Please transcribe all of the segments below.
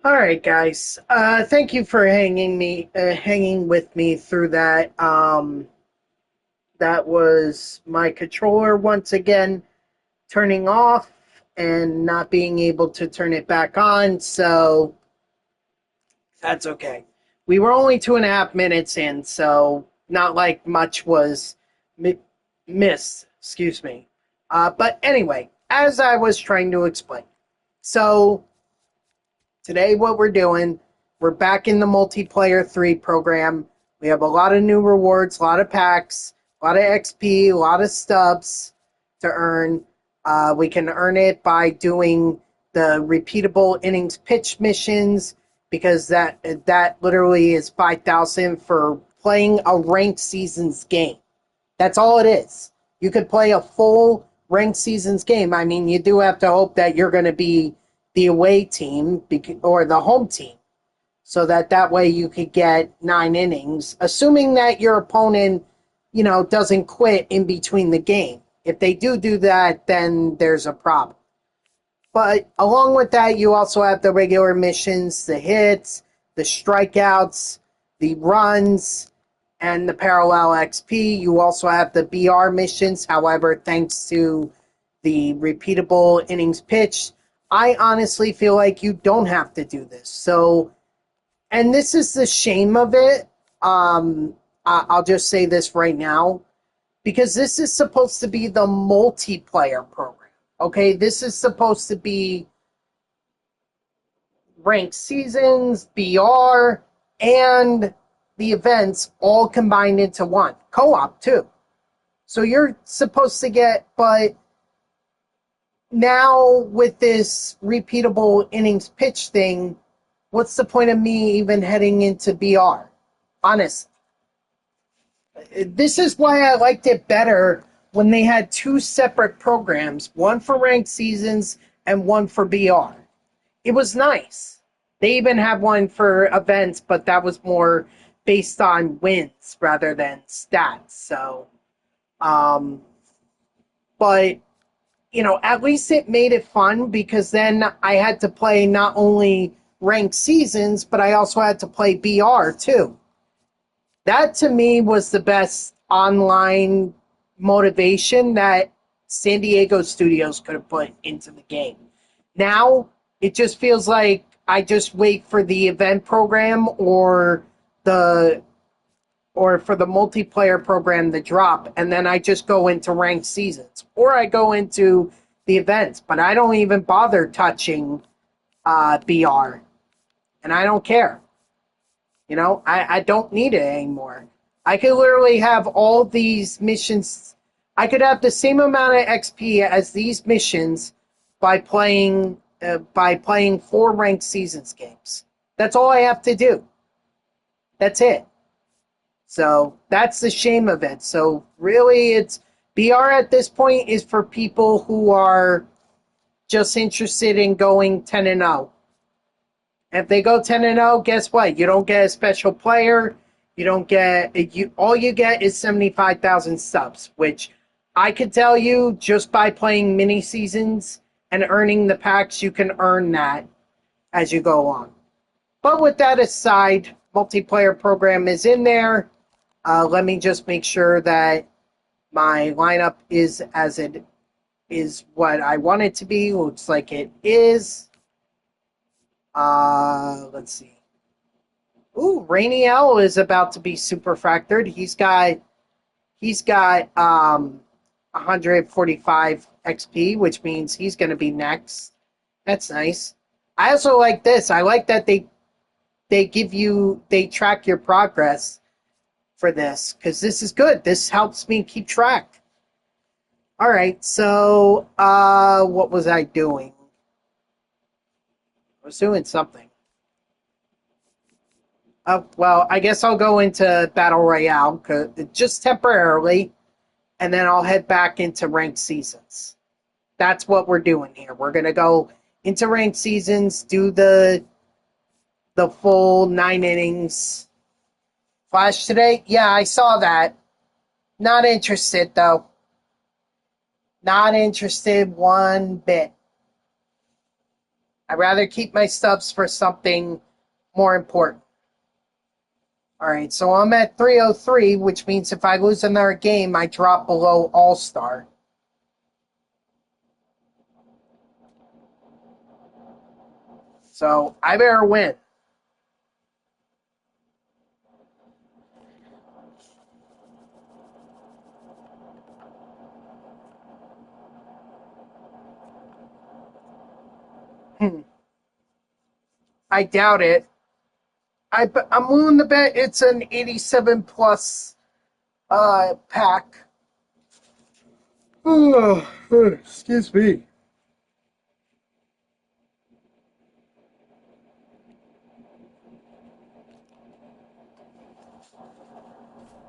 All right, guys. Thank you for hanging with me through that. That was my controller once again turning off and not being able to turn it back on. So that's okay. We were only 2.5 minutes in, so not like much was mi- missed. Excuse me. But anyway, as I was trying to explain, so today, what we're back in the multiplayer 3 program. We have a lot of new rewards, a lot of packs, a lot of XP, a lot of stubs to earn. We can earn it by doing the repeatable innings pitch missions because that literally is 5,000 for playing a ranked seasons game. That's all it is. You could play a full ranked seasons game. I mean, you do have to hope that you're going to be the away team or the home team so that way you could get 9 innings, assuming that your opponent, doesn't quit in between the game. If they do that, then there's a problem. But along with that, you also have the regular missions, the hits, the strikeouts, the runs, and the parallel XP. You also have the BR missions. However, thanks to the repeatable innings pitch, I honestly feel like you don't have to do this. So, and this is the shame of it. I'll just say this right now because this is supposed to be the multiplayer program. Okay, this is supposed to be ranked seasons, BR, and the events all combined into one. Co-op, too. So you're supposed to get, but now with this repeatable innings pitch thing, what's the point of me even heading into BR? Honestly. This is why I liked it better when they had two separate programs, one for ranked seasons and one for BR. It was nice. They even have one for events, but that was more based on wins rather than stats. So, um, but at least it made it fun because then I had to play not only ranked seasons, but I also had to play BR too. That to me was the best online motivation that San Diego Studios could have put into the game. Now it just feels like I just wait for the event program the or for the multiplayer program to drop, and then I just go into ranked seasons or I go into the events, but I don't even bother touching BR, and I don't care. I don't need it anymore. I could literally have all these missions. I could have the same amount of XP as these missions by playing 4 ranked seasons games. That's all I have to do. That's it. So that's the shame of it. So really, it's BR at this point is for people who are just interested in going 10-0. If they go 10-0, guess what? You don't get a special player. You don't get you. All you get is 75,000 subs, which I could tell you just by playing mini seasons and earning the packs, you can earn that as you go along. But with that aside, multiplayer program is in there. Let me just make sure that my lineup is as it is what I want it to be. Looks like it is. Let's see. Ooh, Rainy Owl is about to be super factored. He's got 145 XP, which means he's going to be next. That's nice. I also like this. I like that they track your progress for this because this is good. This helps me keep track. All right, so what was I doing? I was doing something. Well, I guess I'll go into Battle Royale just temporarily, and then I'll head back into ranked seasons. That's what we're doing here. We're gonna go into ranked seasons, do the full 9 innings. Flash today? Yeah, I saw that. Not interested though. Not interested one bit. I'd rather keep my stubs for something more important. All right, so I'm at 303, which means if I lose another game, I drop below All-Star. So I better win. I doubt it. I'm willing to bet it's an 87 plus pack. Oh, excuse me.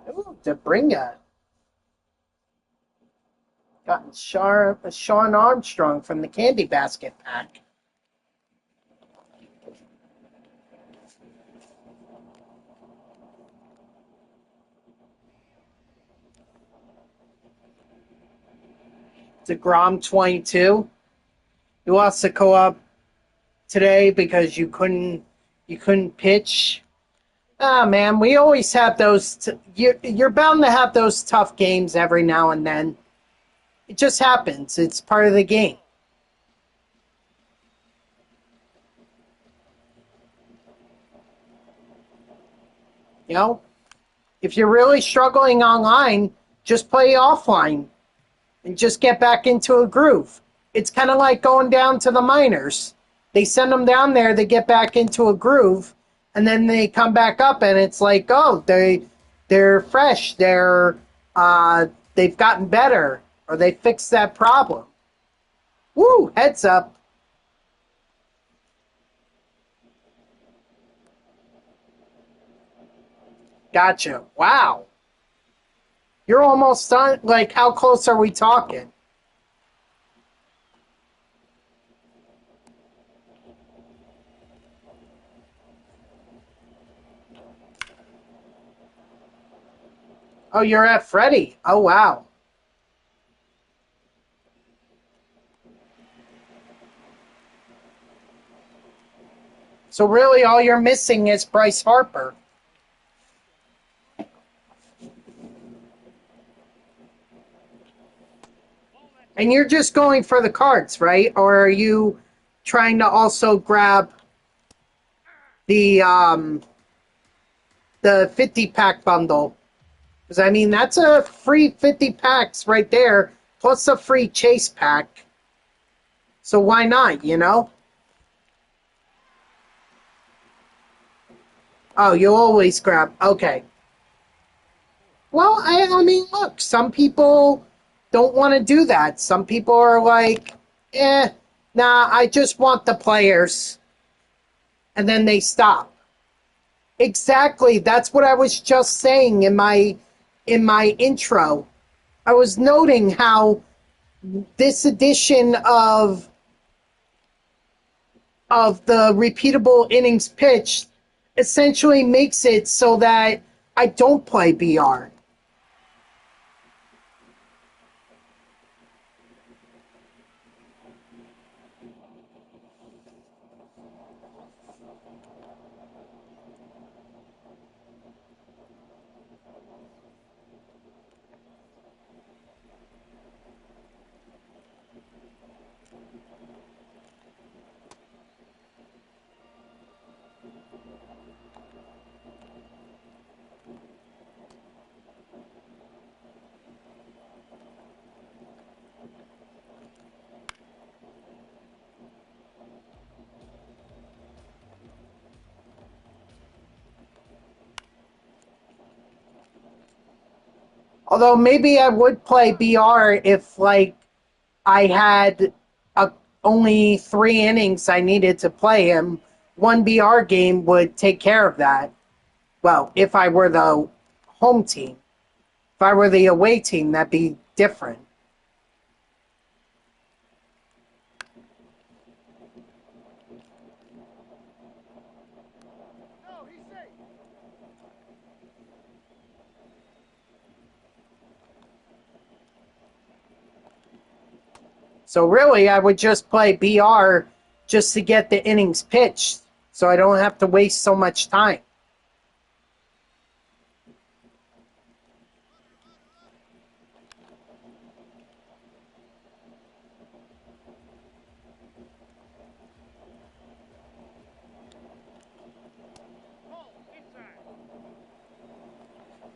Ooh, Debringa. Got Sean Armstrong from the Candy Basket pack. DeGrom 22. You lost the co-op today because you couldn't pitch. Ah, man, we always have those. You're bound to have those tough games every now and then. It just happens. It's part of the game. You know, if you're really struggling online, just play offline and just get back into a groove. It's kind of like going down to the minors. They send them down there, they get back into a groove, and then they come back up, and it's like, oh, they're fresh, they've gotten better, or they fixed that problem. Woo! Heads up. Gotcha. Wow. You're almost done. Like, how close are we talking? Oh, you're at Freddie. Oh, wow. So really all you're missing is Bryce Harper. And you're just going for the cards, right? Or are you trying to also grab the 50 pack bundle? Because I mean that's a free 50 packs right there, plus a free chase pack. So why not, you know? Oh, you always grab. Okay. Well, I mean, look, some people don't want to do that. Some people are like, nah, I just want the players. And then they stop. Exactly. That's what I was just saying in my intro. I was noting how this edition of the repeatable innings pitch essentially makes it so that I don't play BR. Although maybe I would play BR if like I had only 3 innings I needed to play him. One BR game would take care of that. Well, if I were the home team. If I were the away team, that'd be different. So really, I would just play BR just to get the innings pitched so I don't have to waste so much time.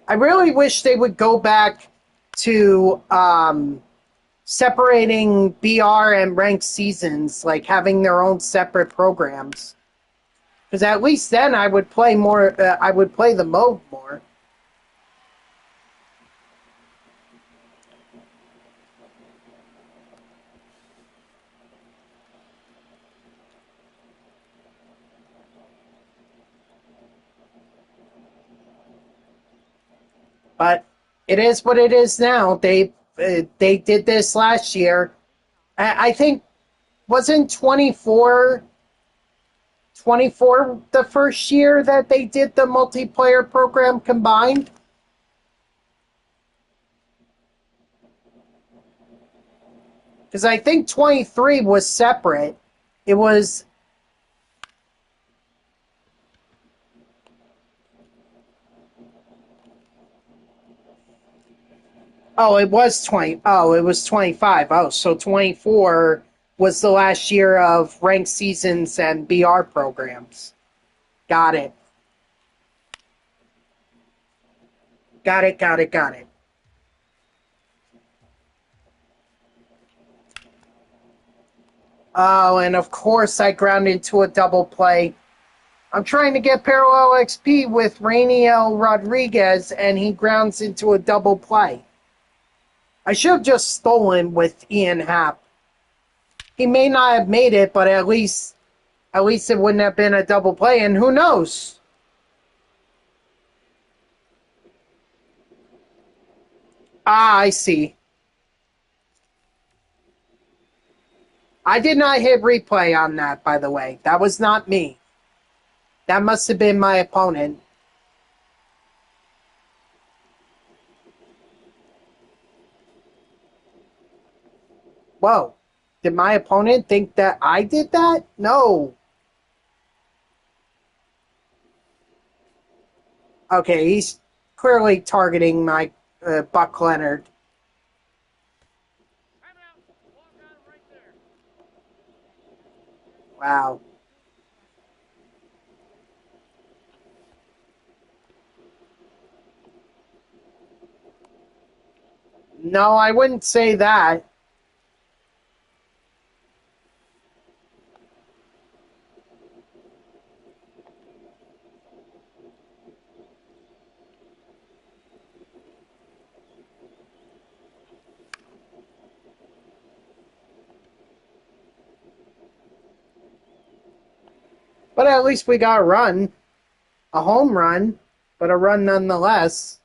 I really wish they would go back to separating BR and ranked seasons, like having their own separate programs. Because at least then I would play more. I would play the mode more. But it is what it is now. They did this last year. I think wasn't 24 the first year that they did the multiplayer program combined. Because I think 23 was separate. It was. Oh, it was 20. Oh, it was 25. Oh, so 24 was the last year of ranked seasons and BR programs. Got it. Got it, got it, got it. Oh, and of course I ground into a double play. I'm trying to get parallel XP with Rainiel Rodriguez, and he grounds into a double play. I should have just stolen with Ian Happ. He may not have made it, but at least it wouldn't have been a double play, and who knows? Ah, I see. I did not hit replay on that, by the way. That was not me. That must have been my opponent. Whoa. Did my opponent think that I did that? No. Okay, he's clearly targeting my Buck Leonard. Wow. No, I wouldn't say that. But at least we got a run. A home run, but a run nonetheless.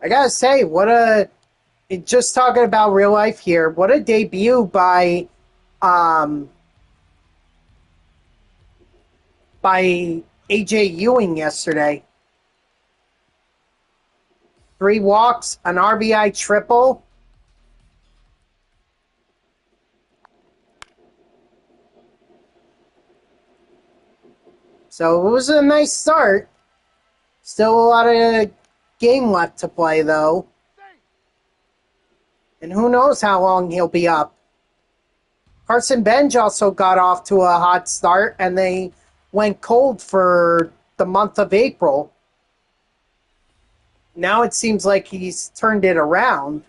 I gotta say, just talking about real life here, what a debut um, by AJ Ewing yesterday. 3 walks, an RBI triple. So it was a nice start. Still a lot of game left to play, though. And who knows how long he'll be up. Carson Benj also got off to a hot start, and they went cold for the month of April. Now it seems like he's turned it around.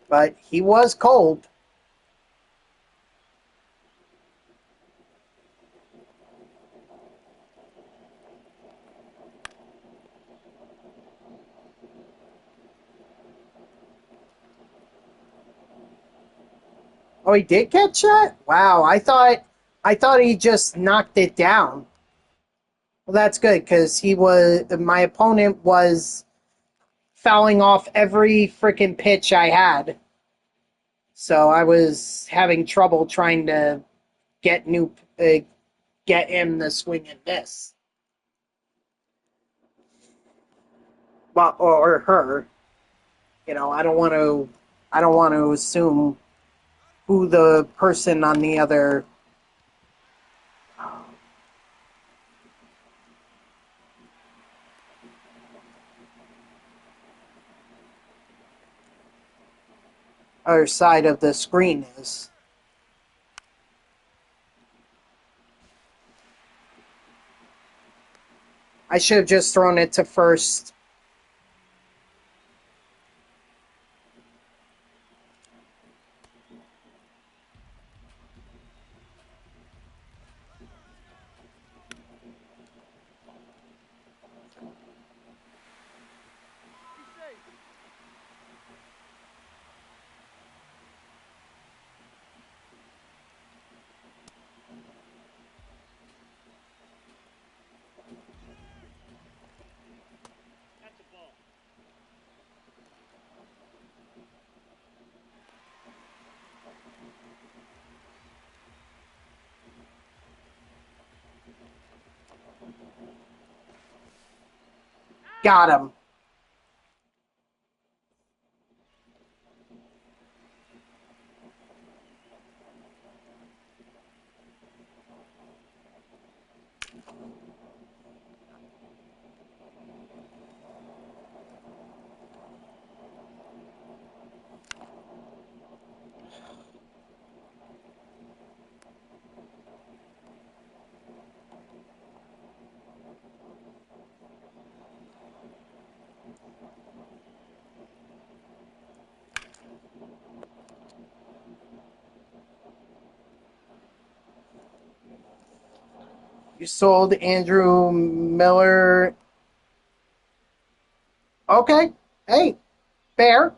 But he was cold. Oh, he did catch that? Wow, I thought he just knocked it down. Well, that's good because my opponent was fouling off every freaking pitch I had. So I was having trouble trying to get new get him the swing and miss. Well, or her. I don't want to assume who the person on the other side of the screen is. I should have just thrown it to first. Got him. You sold Andrew Miller. Okay. Hey, fair.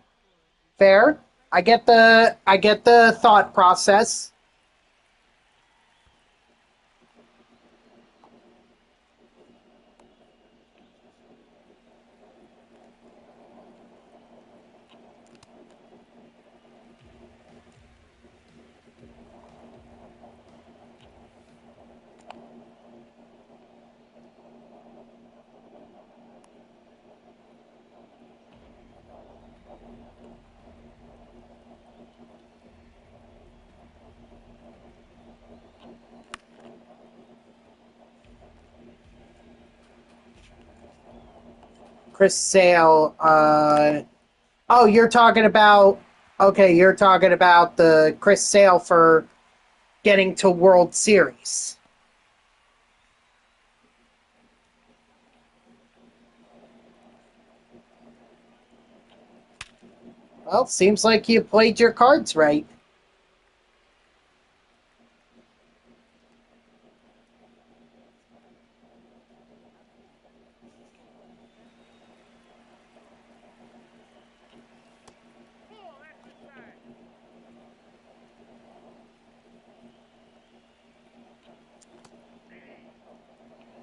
Fair. I get the thought process. Chris Sale. Oh, you're talking about. Okay, you're talking about the Chris Sale for getting to World Series. Well, seems like you played your cards right.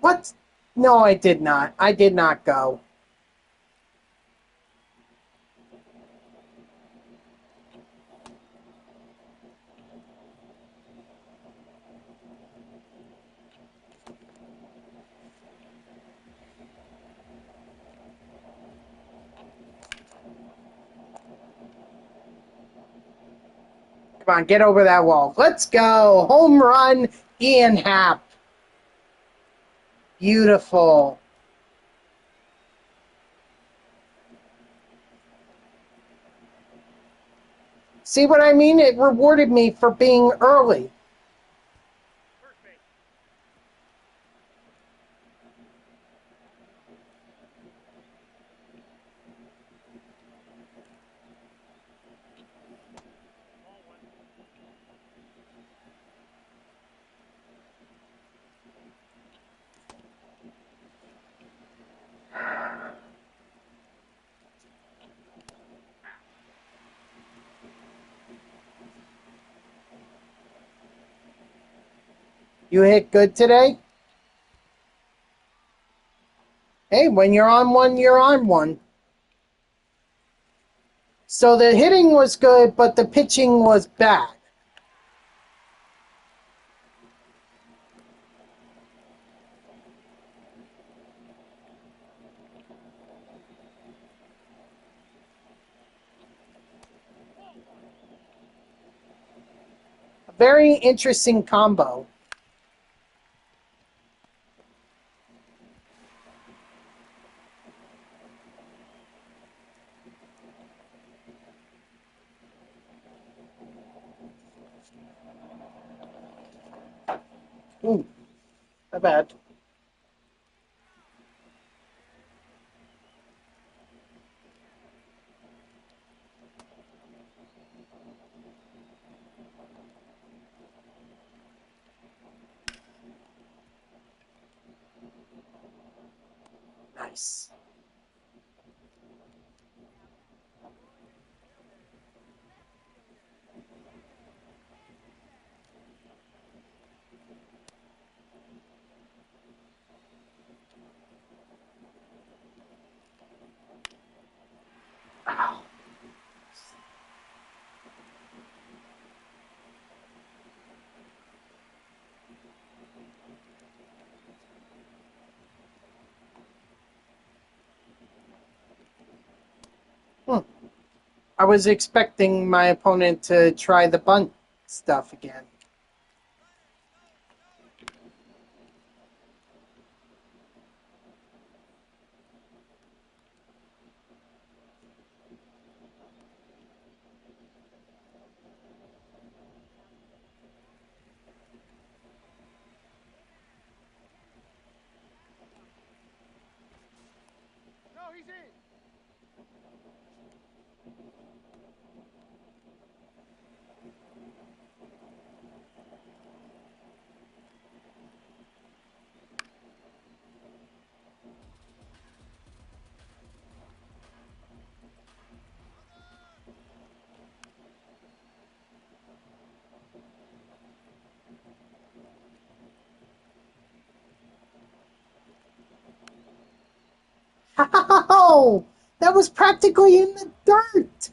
What? No, I did not. I did not go. Come on, get over that wall. Let's go. Home run, Ian Happ. Beautiful. See what I mean? It rewarded me for being early. You hit good today? Hey, when you're on one, you're on one. So the hitting was good, but the pitching was bad. A very interesting combo. Ooh, not bad. Nice. Wow. Hmm. I was expecting my opponent to try the bunt stuff again. How? That was practically in the dirt.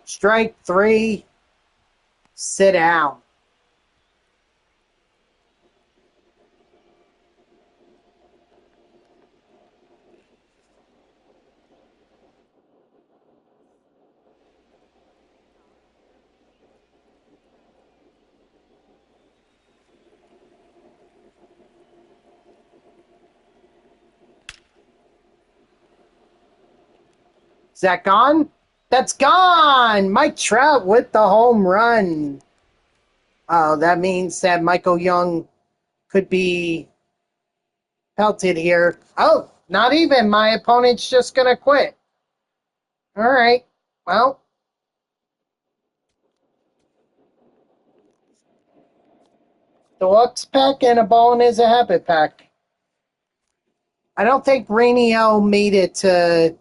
Strike three. Sit down. Is that gone? That's gone! Mike Trout with the home run. Oh, that means that Michael Young could be pelted here. Oh, not even. My opponent's just going to quit. All right. Well, deluxe pack and a ball is a habit pack. I don't think Rainiel made it to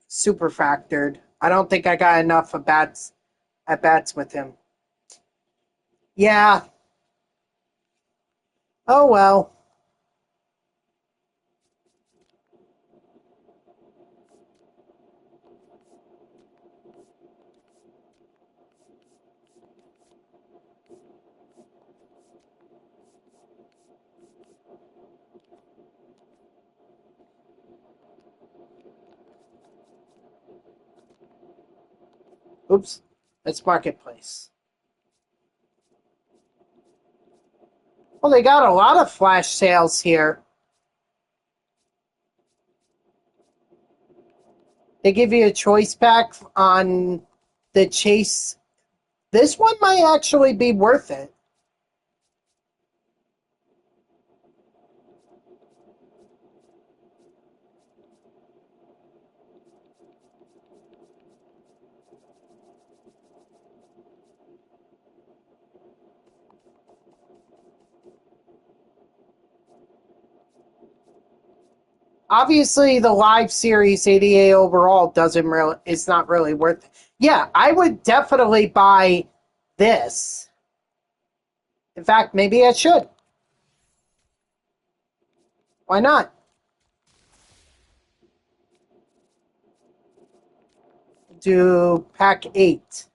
super factored. I don't think I got enough at bats with him. Yeah. Oh well. Oops. It's marketplace. Well, they got a lot of flash sales here. They give you a choice pack on the chase. This one might actually be worth it. obviously the live series 88 overall is not really worth it. Yeah, I would definitely buy this. In fact, maybe I should. Why not? Do pack 8.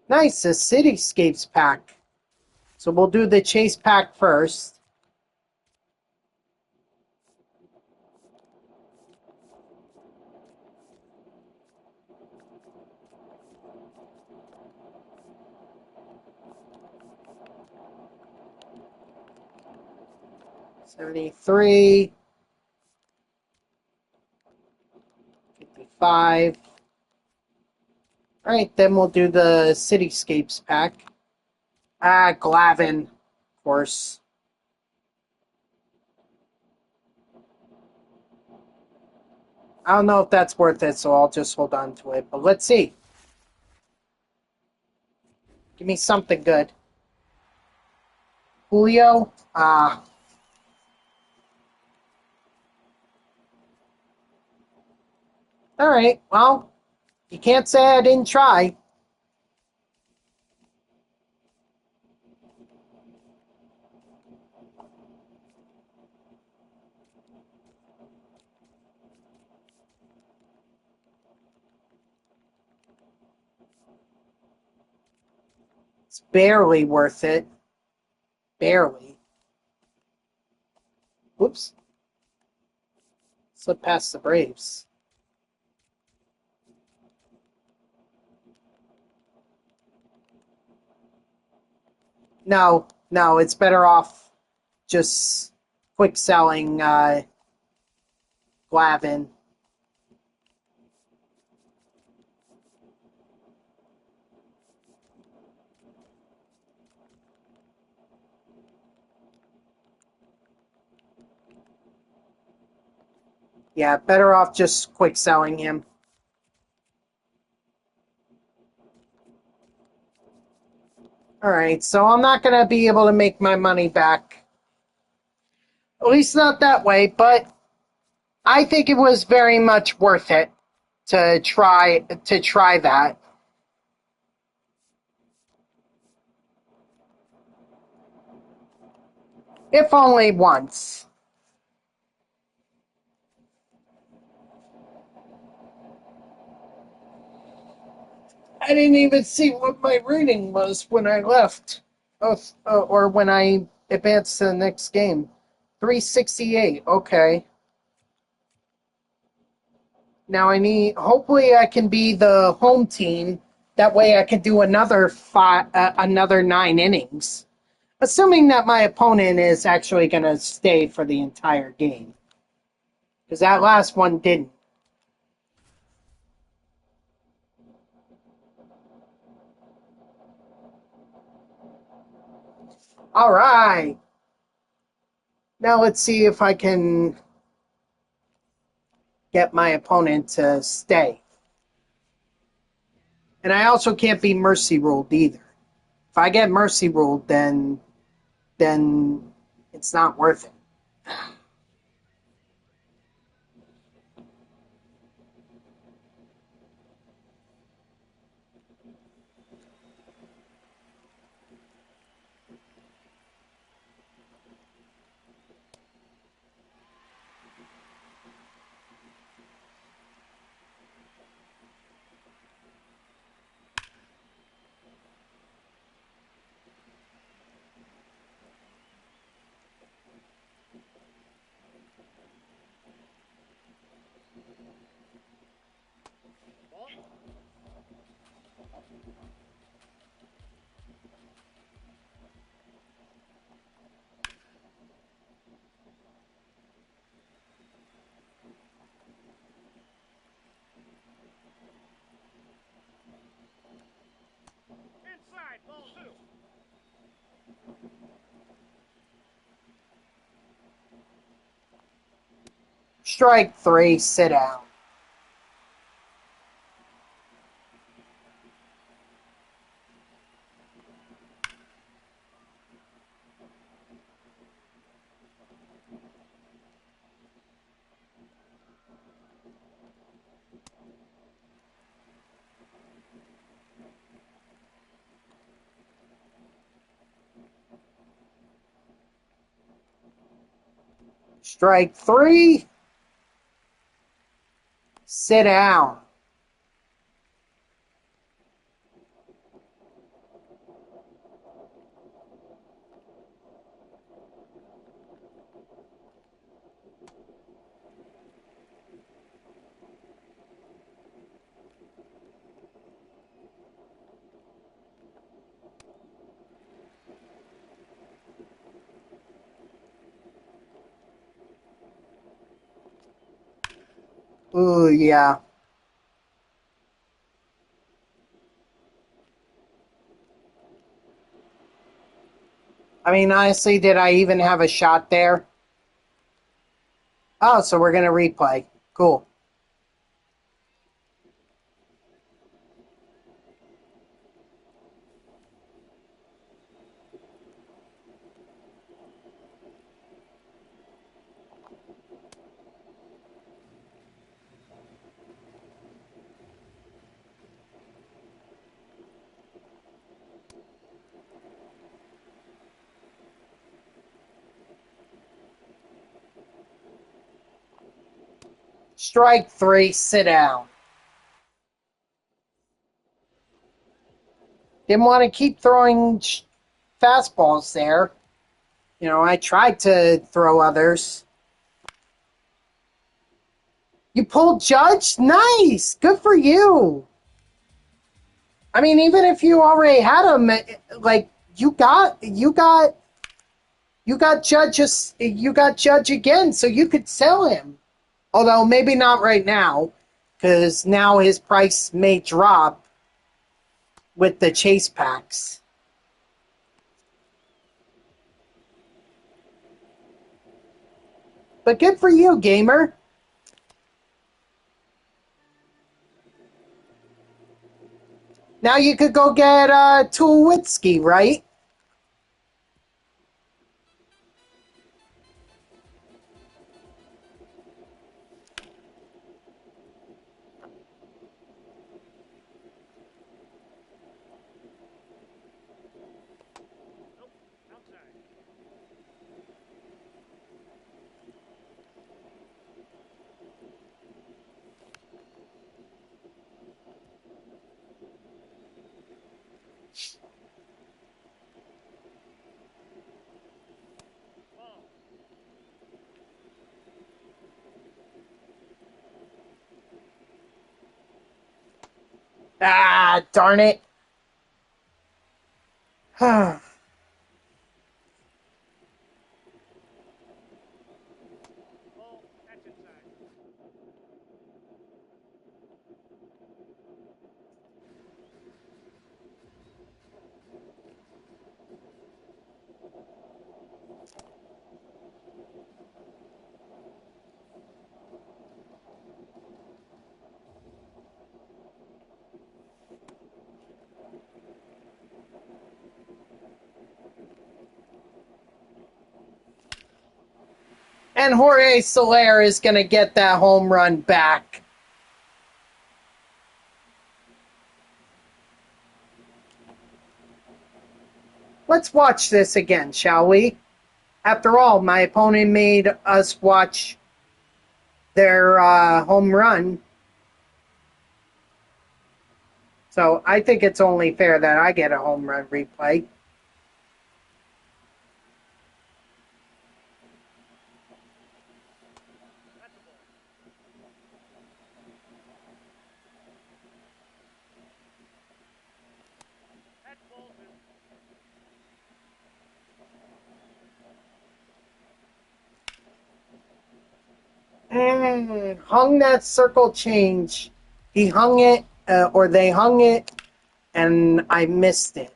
Nice, a Cityscapes pack. So we'll do the Chase pack first. $73, $55. All right, then we'll do the Cityscapes pack. Glavin, of course. I don't know if that's worth it, so I'll just hold on to it. But let's see. Give me something good. Julio? All right, well, you can't say I didn't try. It's barely worth it. Barely. Whoops. Slip past the Braves. No, it's better off just quick selling Glavin. Yeah, better off just quick selling him. All right, so I'm not going to be able to make my money back. At least not that way, but I think it was very much worth it to try that. If only once. I didn't even see what my rating was when I left. Or when I advanced to the next game. 368. Okay. Now hopefully I can be the home team. That way I can do another 9 innings. Assuming that my opponent is actually going to stay for the entire game. Because that last one didn't. All right. Now let's see if I can get my opponent to stay. And I also can't be mercy ruled either. If I get mercy ruled, then it's not worth it. Strike 3, sit down. Strike 3. Sit down. Ooh, yeah. I mean, honestly, did I even have a shot there? Oh, so we're going to replay. Cool. Strike 3, sit down. Didn't want to keep throwing fastballs there. You know, I tried to throw others. You pulled Judge? Nice! Good for you. I mean, even if you already had him, like, you got Judge again, so you could sell him. Although maybe not right now, because now his price may drop with the chase packs. But good for you, gamer. Now you could go get Tulowitzki, right? Ah, darn it. And Jorge Soler is going to get that home run back. Let's watch this again, shall we? After all, my opponent made us watch their home run. So I think it's only fair that I get a home run replay. Hung that circle change. He hung it, or they hung it, and I missed it.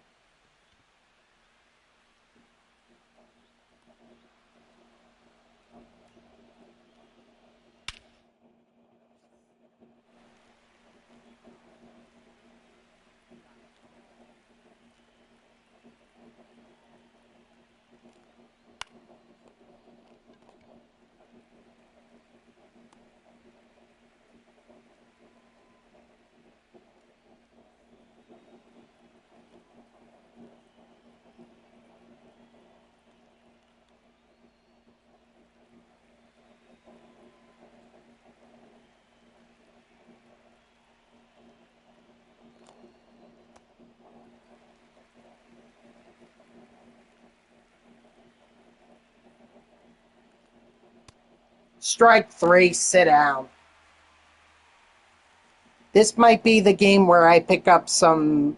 Strike three, sit down. This might be the game where I pick up some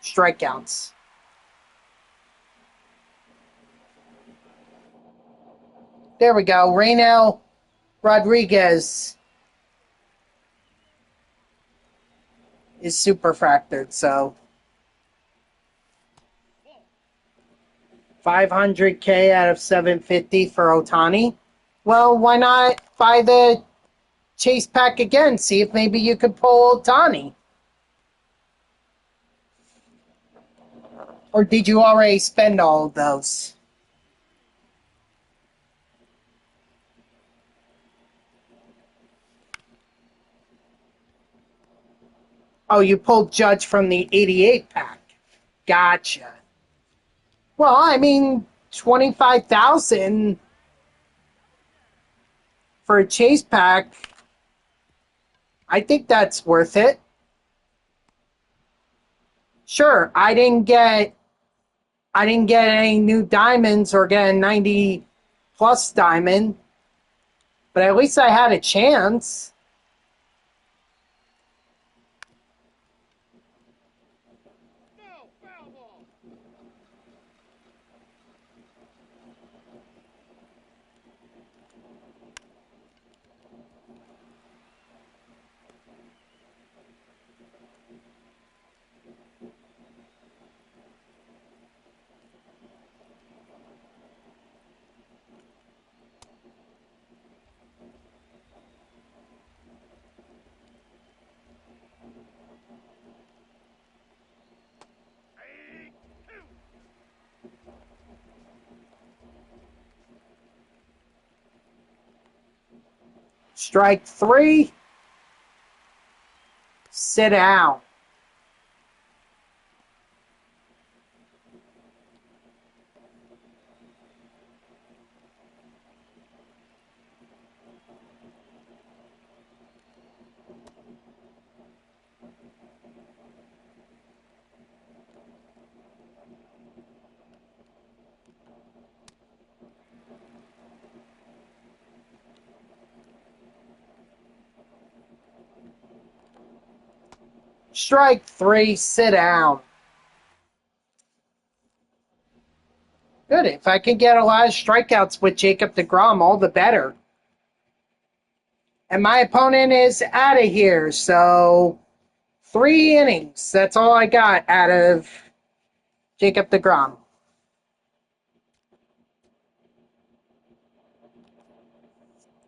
strikeouts. There we go. Raynel Rodriguez is super fractured, so 500K out of 750 for Ohtani. Well, why not buy the chase pack again? See if maybe you could pull Ohtani. Or did you already spend all of those? Oh, you pulled Judge from the 88 pack. Gotcha. Well, I mean, 25,000 for a chase pack. I think that's worth it. Sure, I didn't get any new diamonds or get a 90 plus diamond, but at least I had a chance. Strike three. Sit down. Strike three, sit down. Good. If I can get a lot of strikeouts with Jacob deGrom, all the better. And my opponent is out of here, so 3 innings. That's all I got out of Jacob deGrom.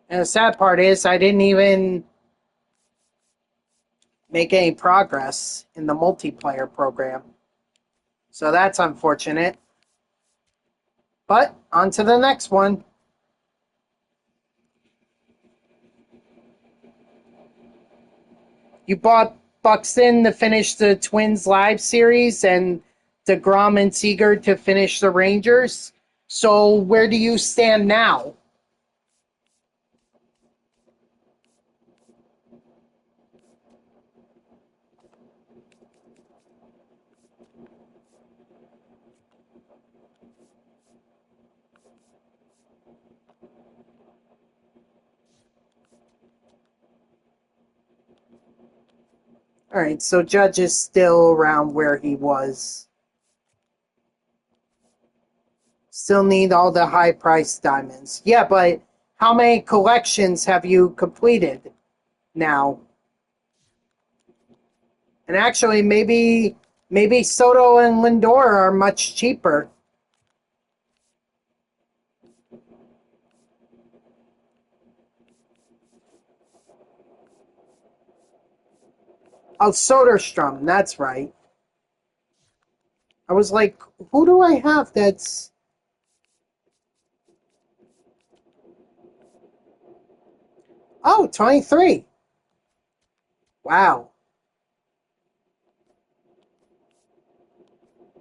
And the sad part is I didn't even make any progress in the multiplayer program. So that's unfortunate. But on to the next one. You bought Buxton to finish the Twins live series and deGrom and Seager to finish the Rangers. So where do you stand now? All right, so Judge is still around where he was. Still need all the high price diamonds. Yeah, but how many collections have you completed now? And actually, maybe Soto and Lindor are much cheaper. Oh, Soderstrom, that's right. I was like, who do I have that's... Oh, 23. Wow.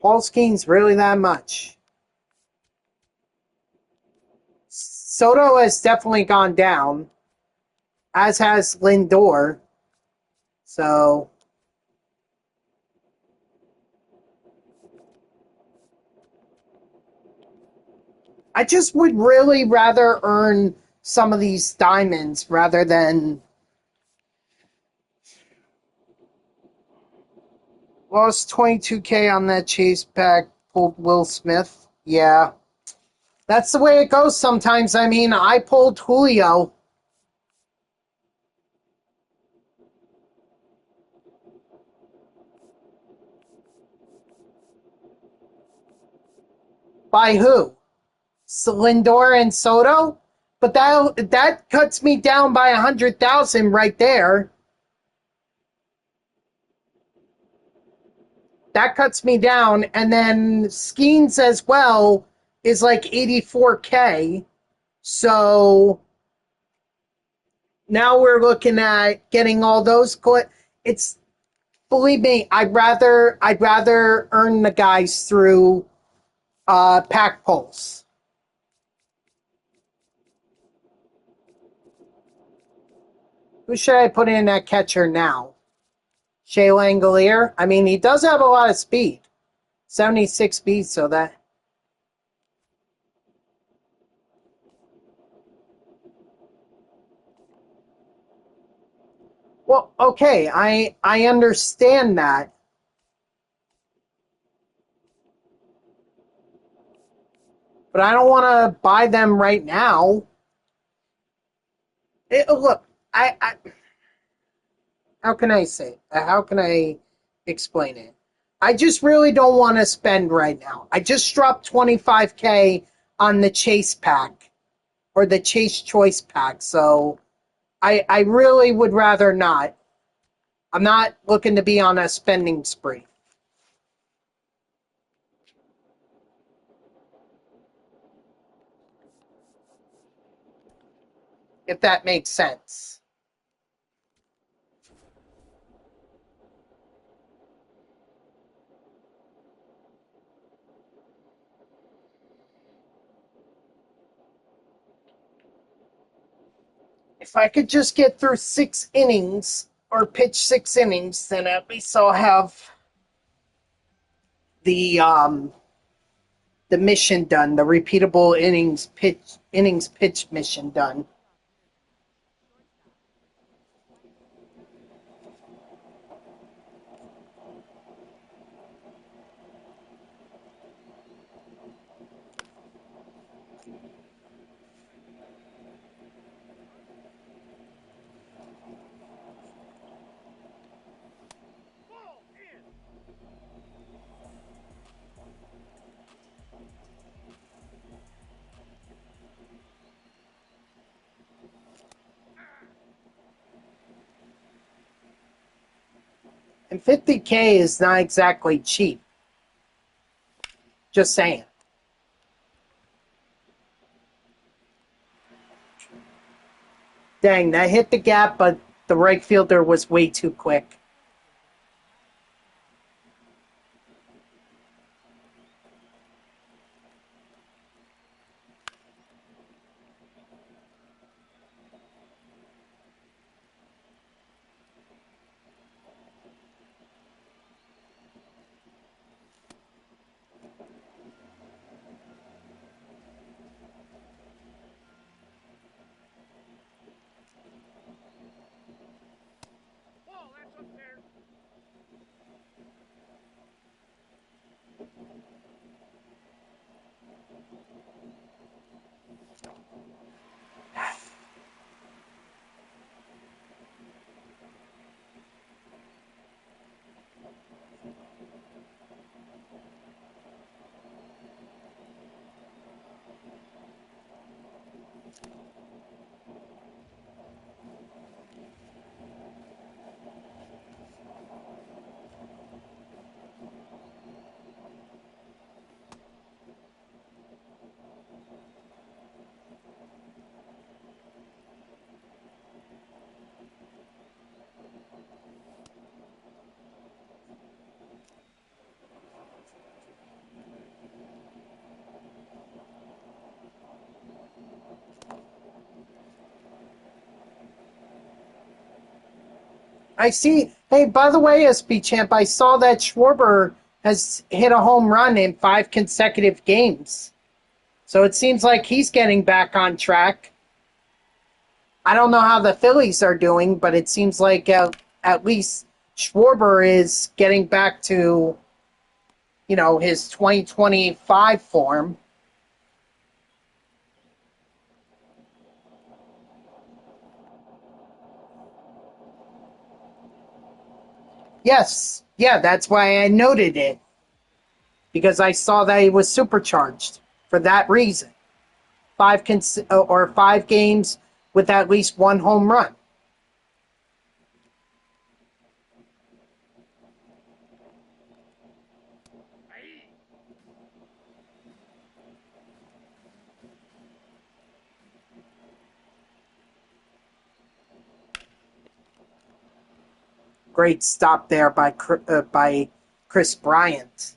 Paul Skeen's really that much. Soto has definitely gone down, as has Lindor. So I just would really rather earn some of these diamonds rather than lost 22K on that chase pack, pulled Will Smith. Yeah. That's the way it goes sometimes. I mean, I pulled Julio. By who? Lindor and Soto? But that cuts me down by 100,000 right there. That cuts me down, and then Skeens as well is like 84K. So now we're looking at getting all those. It's believe me, I'd rather earn the guys through pack pulls. Who should I put in at catcher now? Shea Langolier? I mean, he does have a lot of speed. 76 speed, so that... Well, okay, I understand that. But I don't want to buy them right now. Look, I how can I say it? How can I explain it? I just really don't want to spend right now. I just dropped 25K on the Chase pack or the Chase Choice pack, so I really would rather not. I'm not looking to be on a spending spree, if that makes sense. If I could just get through 6 innings or pitch 6 innings, then at least I'll have the the mission done, the repeatable innings pitch mission done. And 50K is not exactly cheap. Just saying. Dang, that hit the gap, but the right fielder was way too quick. I see. Hey, by the way, SB Champ, I saw that Schwarber has hit a home run in 5 consecutive games. So it seems like he's getting back on track. I don't know how the Phillies are doing, but it seems like at least Schwarber is getting back to, his 2025 form. Yes, yeah, that's why I noted it, because I saw that he was supercharged for that reason. 5 games with at least one home run. Great stop there by Chris Bryant.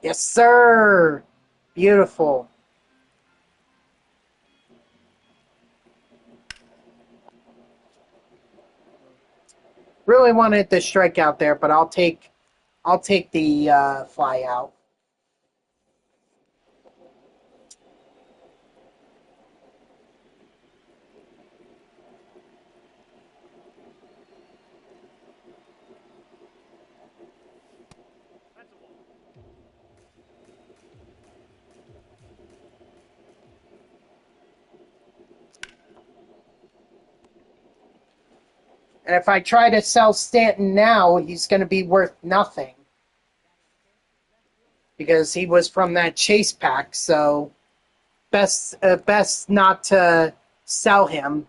Yes, sir. Beautiful. Really wanted the strikeout there, but I'll take the fly out. And if I try to sell Stanton now, he's going to be worth nothing because he was from that chase pack. So best not to sell him.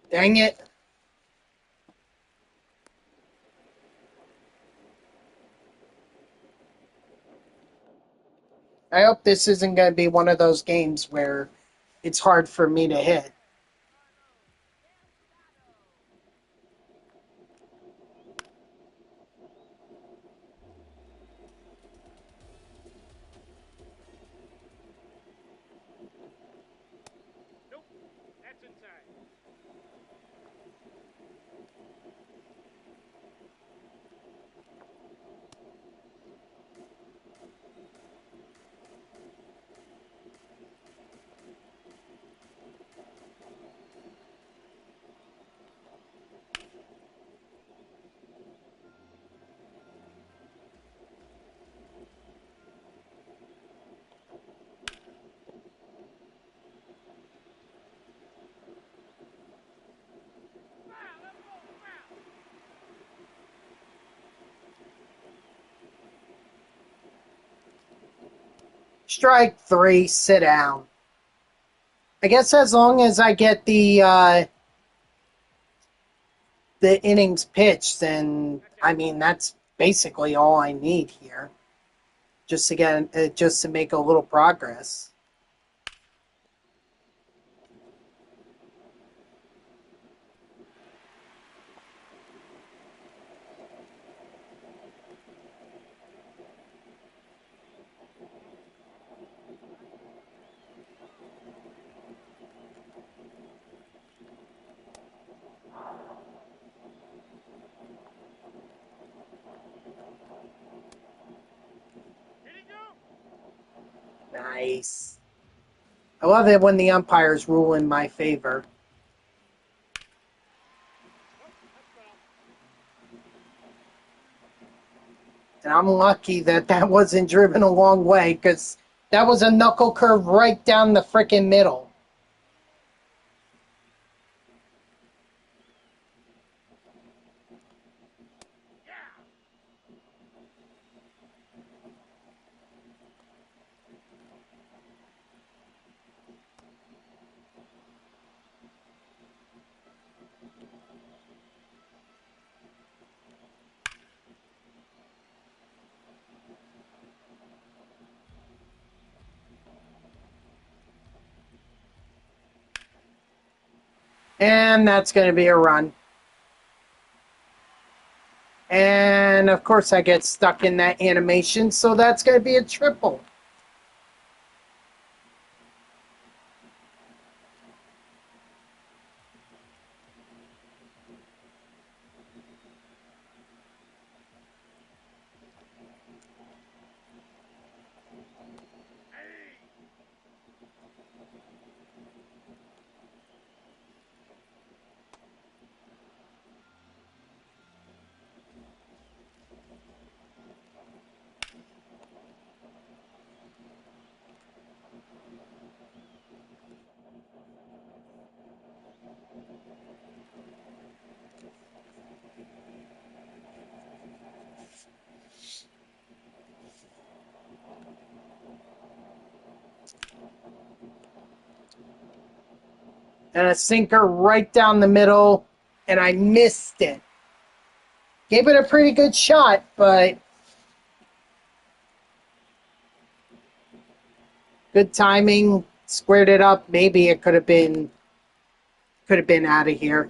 Dang it. I hope this isn't going to be one of those games where it's hard for me to hit. Strike three, sit down. I guess as long as I get the innings pitched, then I mean that's basically all I need here, just to just to make a little progress. Nice. I love it when the umpires rule in my favor. And I'm lucky that that wasn't driven a long way, because that was a knuckle curve right down the frickin' middle. And that's going to be a run. And of course I get stuck in that animation, so that's going to be a triple. And a sinker right down the middle, and I missed it. Gave it a pretty good shot, but good timing, squared it up. Maybe it could have been out of here.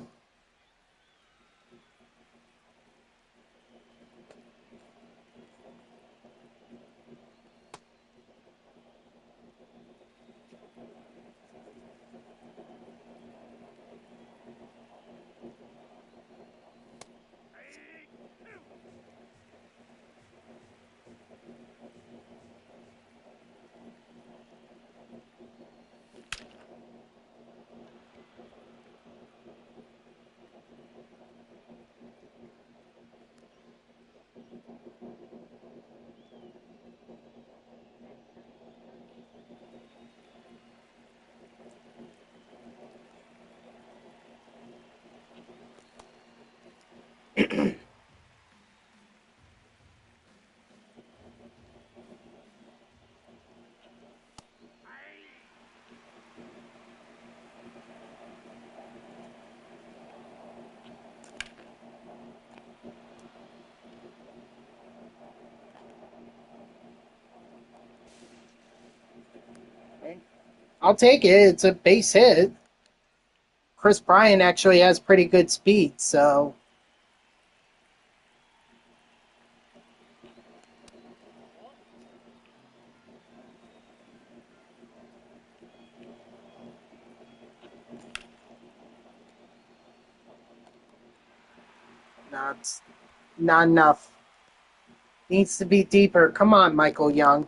I'll take it. It's a base hit. Chris Bryant actually has pretty good speed, so not enough. Needs to be deeper. Come on, Michael Young.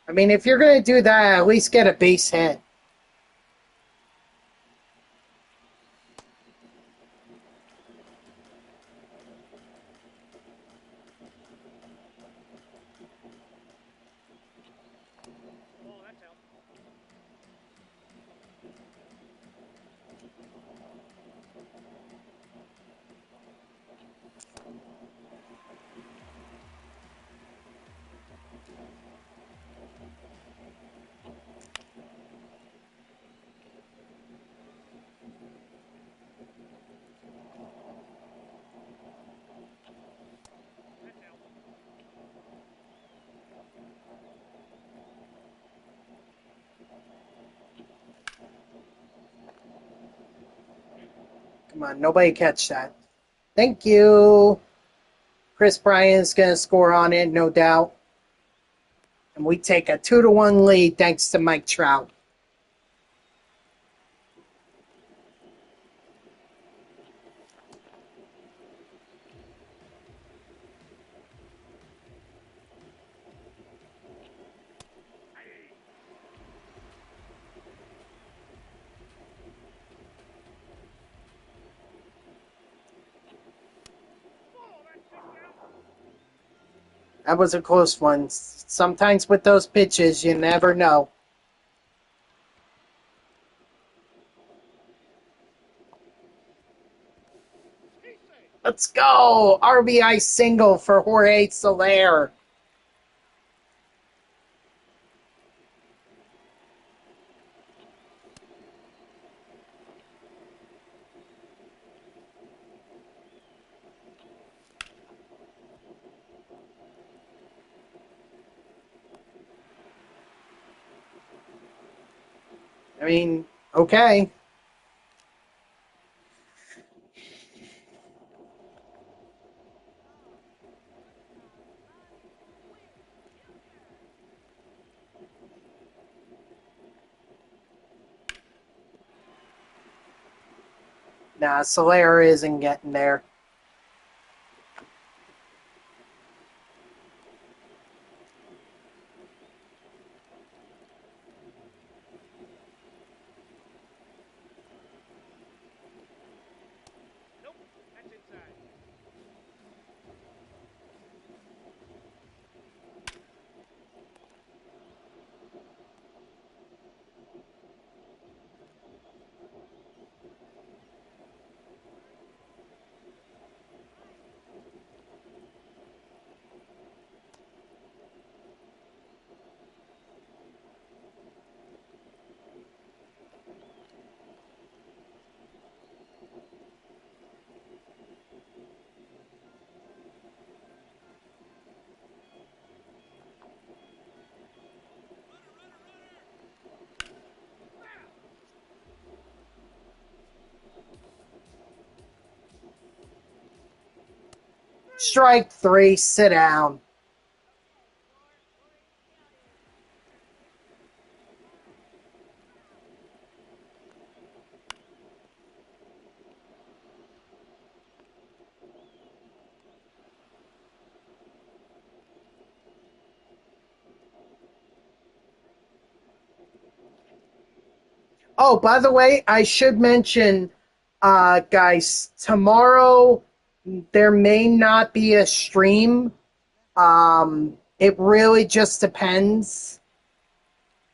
I mean, if you're going to do that, at least get a base hit. Come on, nobody catch that. Thank you. Chris Bryant's going to score on it, no doubt. And we take a 2-1 lead thanks to Mike Trout. That was a close one. Sometimes with those pitches, you never know. Let's go! RBI single for Jorge Soler. I mean, okay. Nah, Soler isn't getting there. Strike 3, sit down. Oh, by the way, I should mention, guys, tomorrow there may not be a stream. It really just depends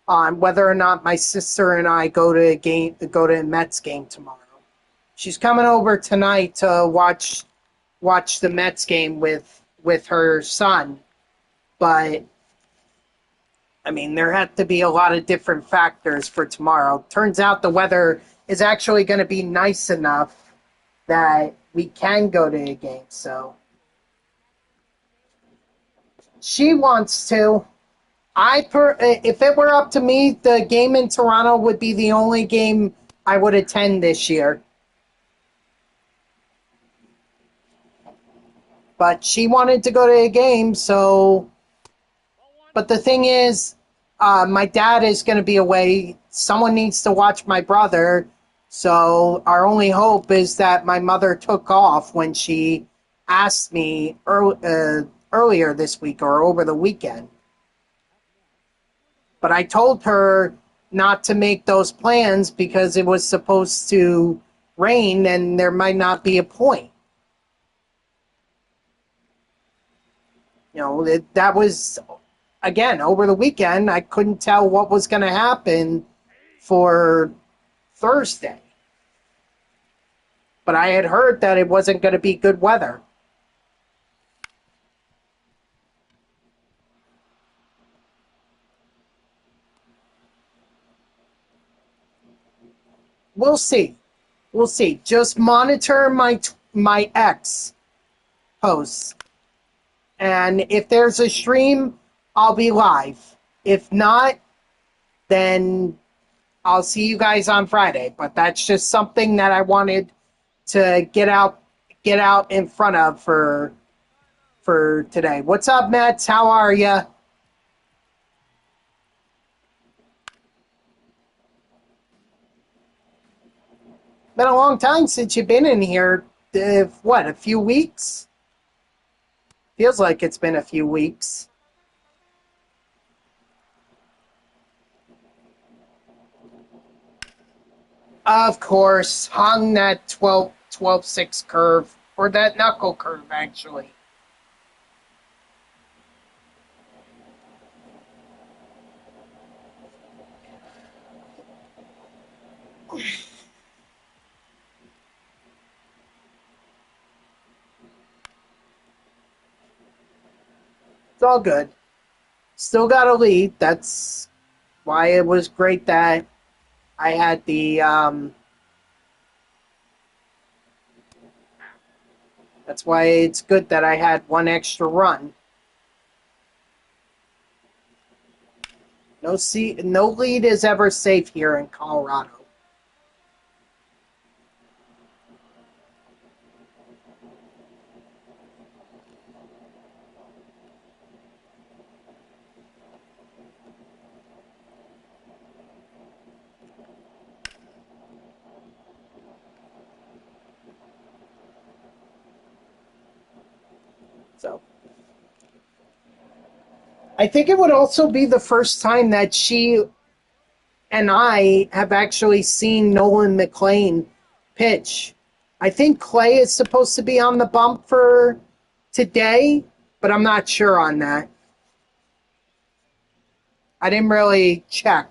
on whether or not my sister and I go to a Mets game tomorrow. She's coming over tonight to watch the Mets game with her son, but I mean, there had to be a lot of different factors for tomorrow. Turns out the weather is actually going to be nice enough that we can go to a game. So she wants to. If it were up to me, the game in Toronto would be the only game I would attend this year. But she wanted to go to a game, so. But the thing is, my dad is going to be away. Someone needs to watch my brother. So our only hope is that my mother took off when she asked me earlier this week or over the weekend. But I told her not to make those plans because it was supposed to rain and there might not be a point. You know, that was, again, over the weekend, I couldn't tell what was going to happen for Thursday. But I had heard that it wasn't going to be good weather. We'll see. We'll see. Just monitor my X posts. And if there's a stream, I'll be live. If not, then I'll see you guys on Friday. But that's just something that I wanted to get out in front of for today. What's up, Mets? How are you? Been a long time since you've been in here. What, a few weeks? Feels like it's been a few weeks. Of course, hung that 12-6 curve, or that knuckle curve, actually. It's all good. Still got a lead. That's why it was great that I had that's why it's good that I had one extra run. No lead is ever safe here in Colorado. So I think it would also be the first time that she and I have actually seen Nolan McLean pitch. I think Clay is supposed to be on the bump for today, but I'm not sure on that. I didn't really check.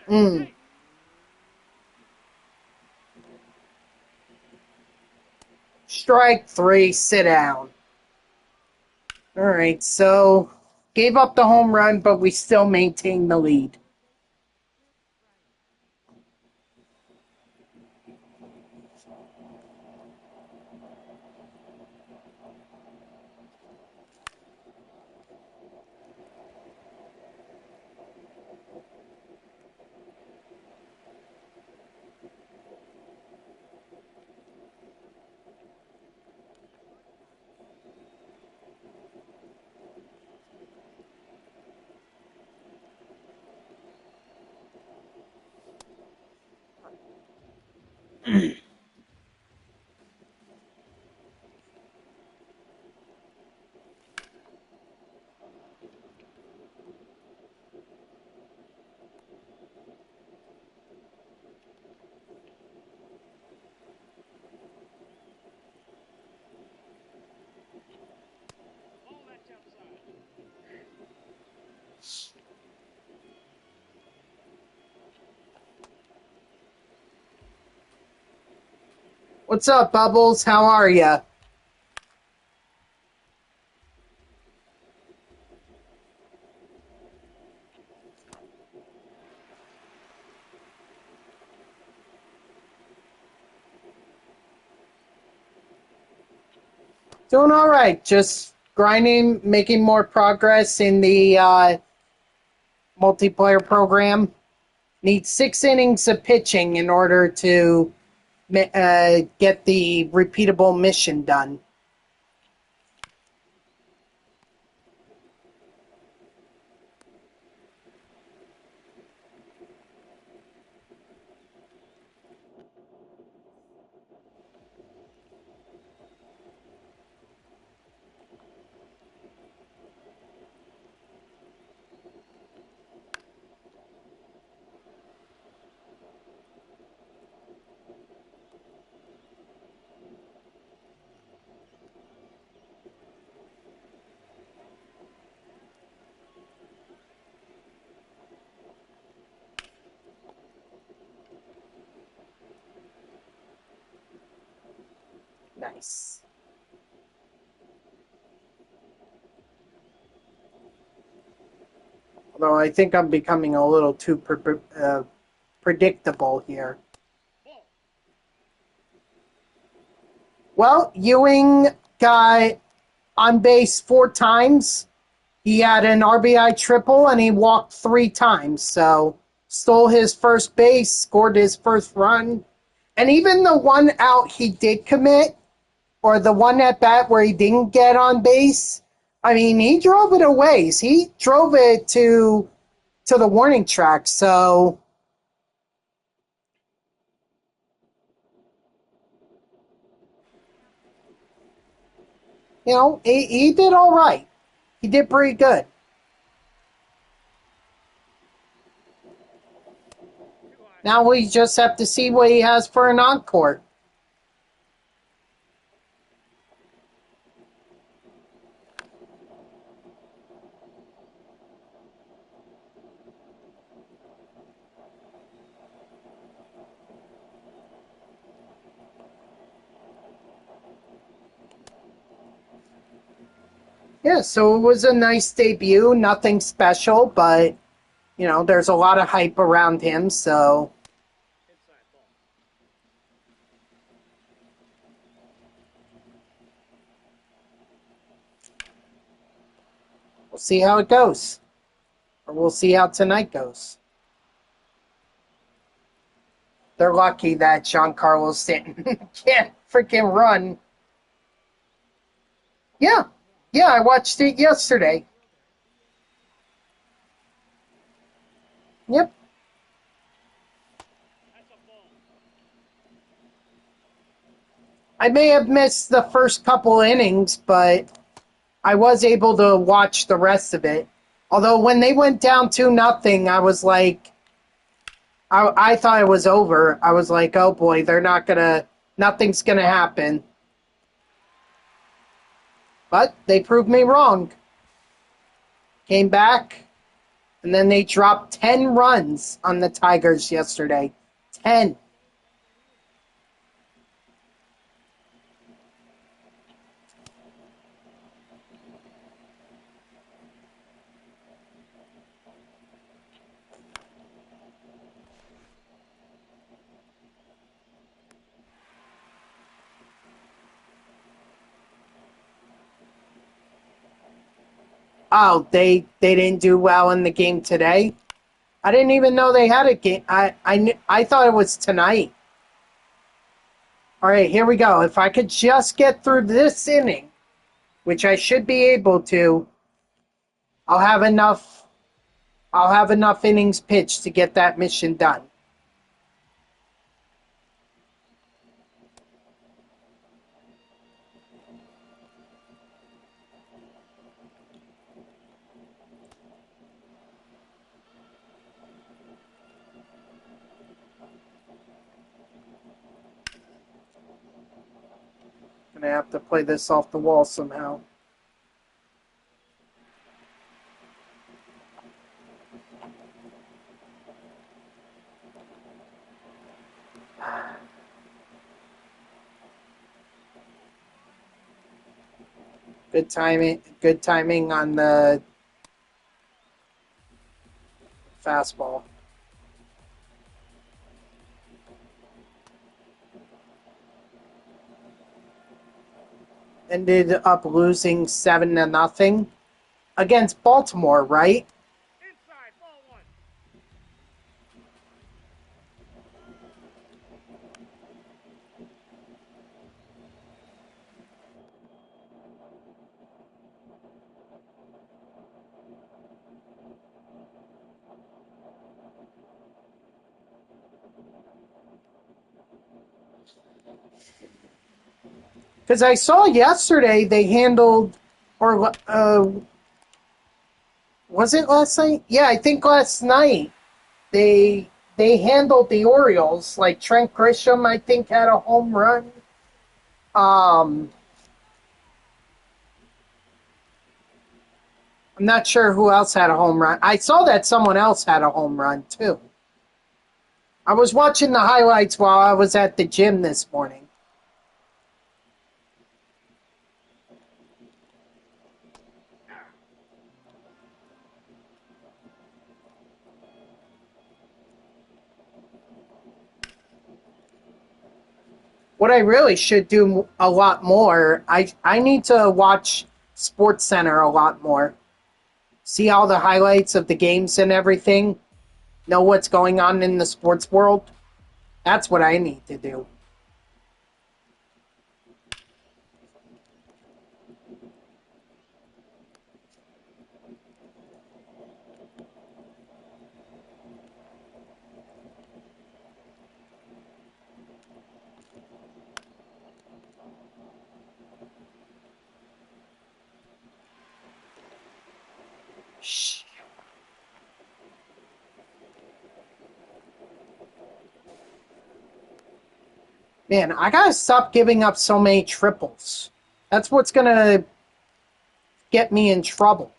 Mm. Strike three, sit down. All right, so gave up the home run, but we still maintain the lead. What's up, Bubbles? How are you? Doing all right. Just grinding, making more progress in the multiplayer program. Need 6 innings of pitching in order to get the repeatable mission done. Nice. Although I think I'm becoming a little too predictable here. Well, Ewing got on base 4 times. He had an RBI triple, and he walked 3 times. So, stole his first base, scored his first run. And even the one out he did commit, or the one at bat where he didn't get on base, I mean, he drove it a ways. He drove it to the warning track. So, you know, he did all right. He did pretty good. Now we just have to see what he has for an encore. Yeah, so it was a nice debut. Nothing special, but, you know, there's a lot of hype around him, so. We'll see how it goes. Or we'll see how tonight goes. They're lucky that Giancarlo Stanton can't freaking run. Yeah. Yeah, I watched it yesterday. Yep. I may have missed the first couple innings, but I was able to watch the rest of it. Although when they went down 2-0, I was like, I thought it was over. I was like, oh boy, nothing's gonna happen. But they proved me wrong. Came back, and then they dropped 10 runs on the Tigers yesterday. 10. Oh, they didn't do well in the game today? I didn't even know they had a game. I thought it was tonight. All right, here we go. If I could just get through this inning, which I should be able to, I'll have enough innings pitched to get that mission done. Gonna have to play this off the wall somehow. Good timing on the fastball. Ended up losing 7-0 against Baltimore, right? Inside, ball 1. Because I saw yesterday they handled, or was it last night? Yeah, I think last night they handled the Orioles. Like Trent Grisham, I think, had a home run. I'm not sure who else had a home run. I saw that someone else had a home run too. I was watching the highlights while I was at the gym this morning. What I really should do a lot more, I need to watch Sports Center a lot more. See all the highlights of the games and everything. Know what's going on in the sports world. That's what I need to do. Shh. Man, I gotta stop giving up so many triples. That's what's gonna get me in trouble.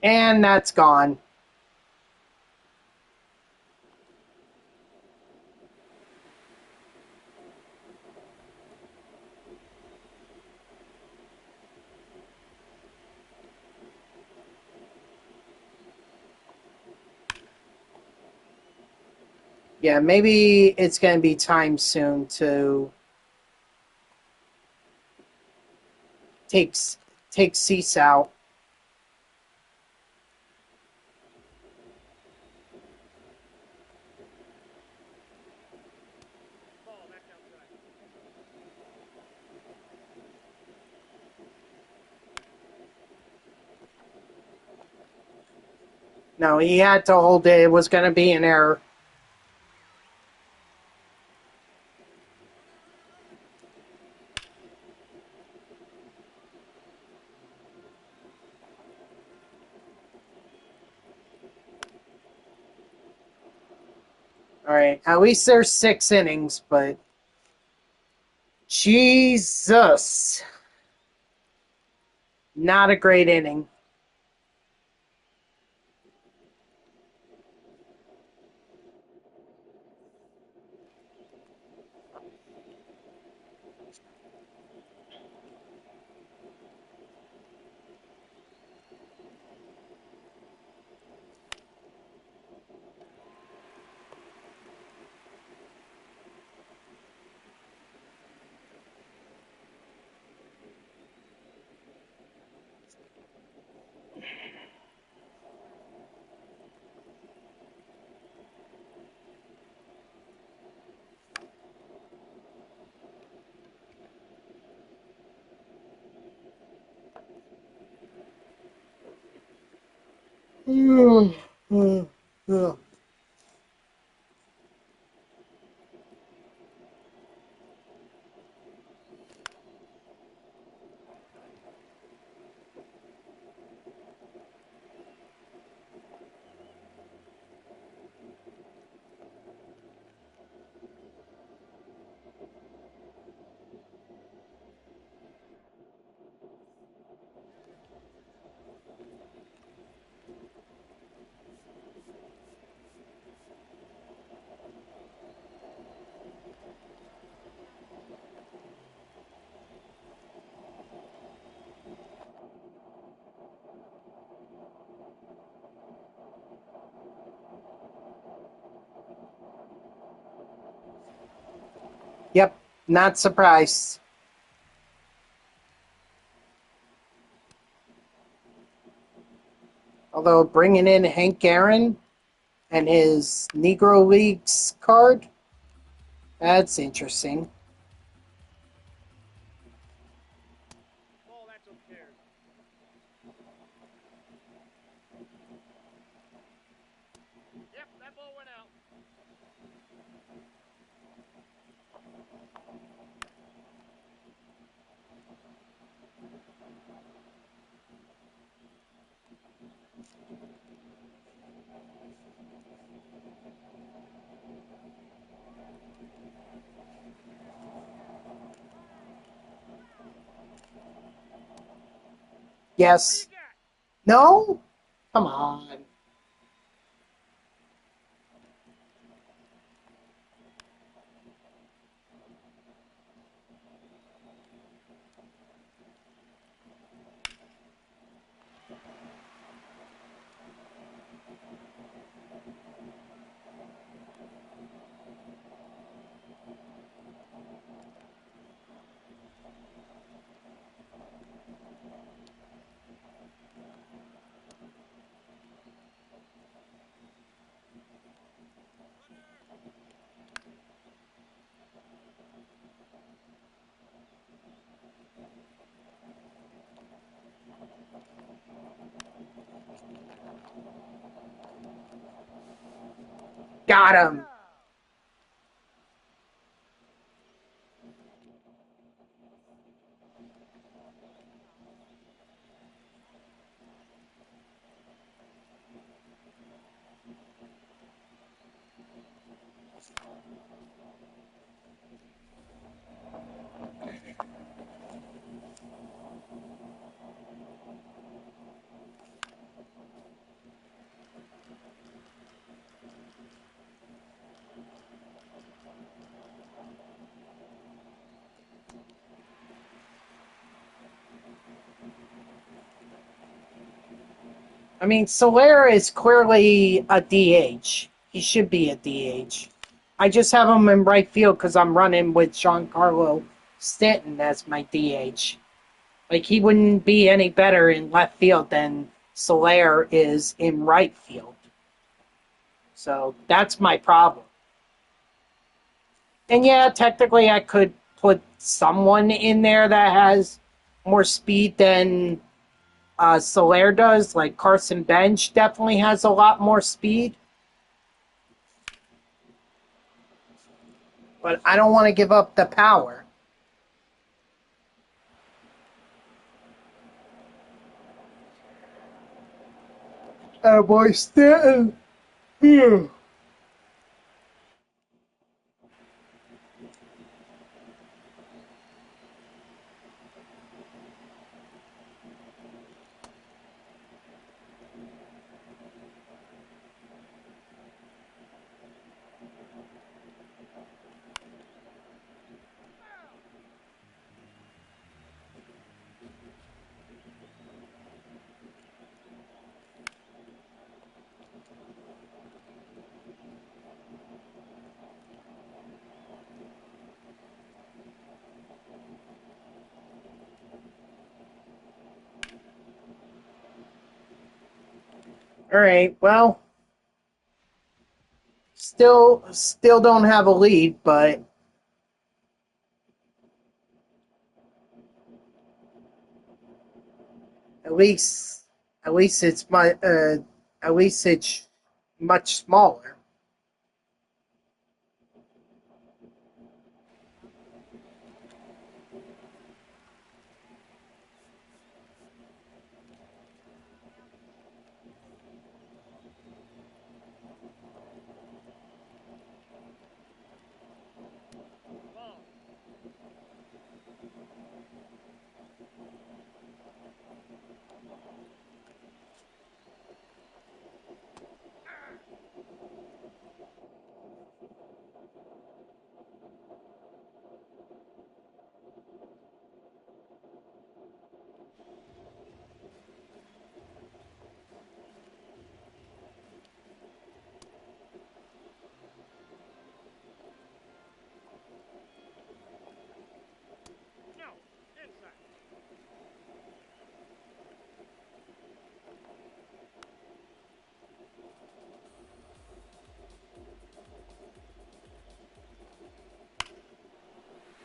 And that's gone. Yeah, maybe it's going to be time soon to take take Cease out. Ball, that's outside. No, he had to hold it. It was going to be an error. All right, at least there's 6 innings, but Jesus, not a great inning. Yep, not surprised. Although bringing in Hank Aaron and his Negro Leagues card, that's interesting. Ball, that's upstairs. Yep, that ball went out. What do Yes. you got? No? Come on. Got him. I mean, Soler is clearly a DH. He should be a DH. I just have him in right field because I'm running with Giancarlo Stanton as my DH. Like, he wouldn't be any better in left field than Soler is in right field. So that's my problem. And yeah, technically I could put someone in there that has more speed than Soler does. Like Carson Bench definitely has a lot more speed. But I don't want to give up the power. Boy, Stanton. All right, well, still don't have a lead, but at least it's at least it's much smaller. Ball. No. Inside.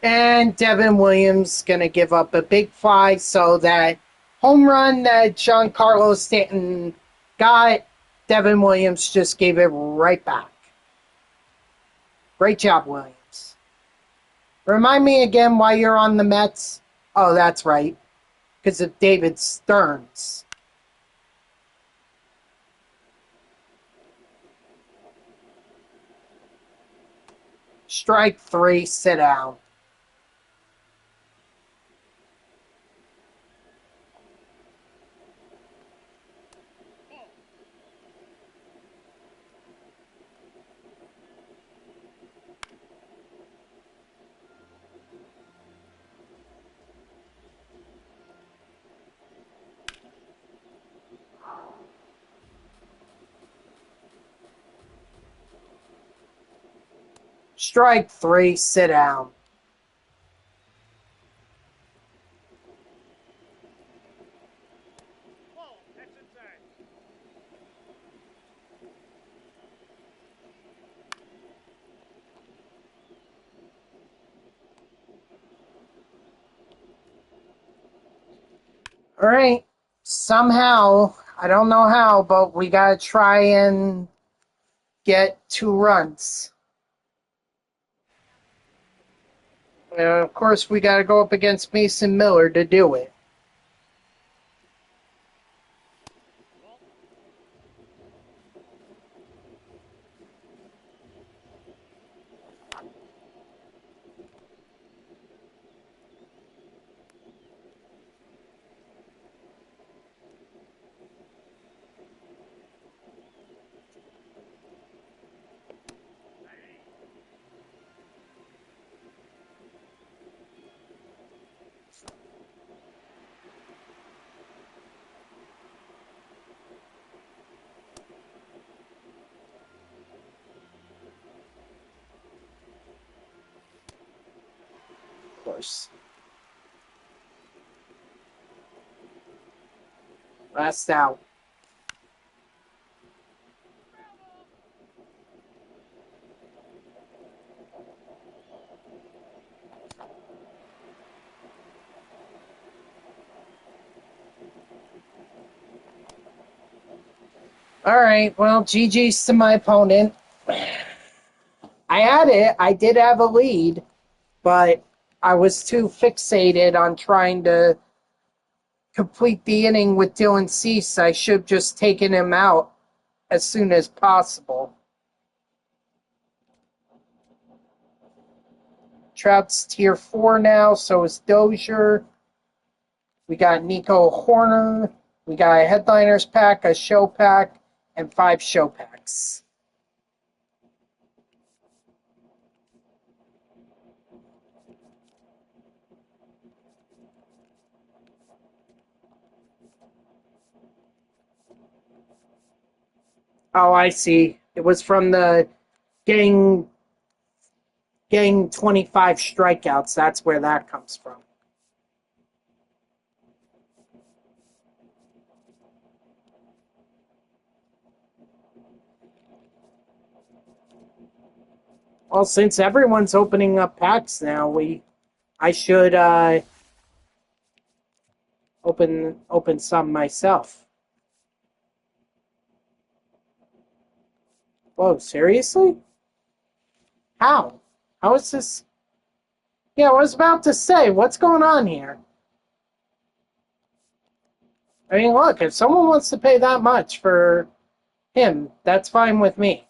And Devin Williams gonna give up a big fly, so that home run that Giancarlo Stanton got, Devin Williams just gave it right back. Great job, Williams. Remind me again why you're on the Mets. Oh, that's right, because of David Stearns. Strike three, sit down. Ball. Strike three, sit down. Ball. That's inside. All right. Somehow, I don't know how, but we got to try and get 2 runs. Of course, we got to go up against Mason Miller to do it. Ball. Of course. Last out. All right. Well, GG's to my opponent. I had it. I did have a lead, but I was too fixated on trying to complete the inning with Dylan Cease. I should have just taken him out as soon as possible. Trout's tier 4 now, so is Dozier. We got Nico Hoerner. We got a headliners pack, a show pack, and 5 show packs. Oh, I see. It was from the getting 25 strikeouts. That's where that comes from. Well, since everyone's opening up packs now, I should open some myself. Whoa, seriously? How? How is this? Yeah, I was about to say, what's going on here? I mean, look, if someone wants to pay that much for him, that's fine with me.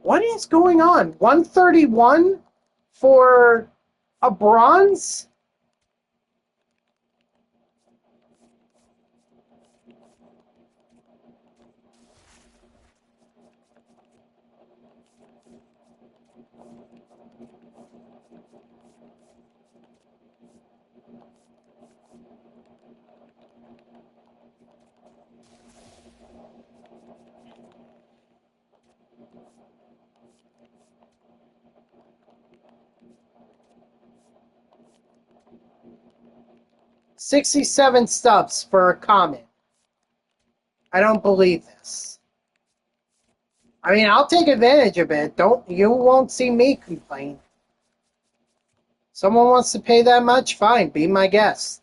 What is going on? 131 for a bronze? $67 stubs for a comment. I don't believe this. I mean, I'll take advantage of it. You won't see me complain. Someone wants to pay that much? Fine, be my guest.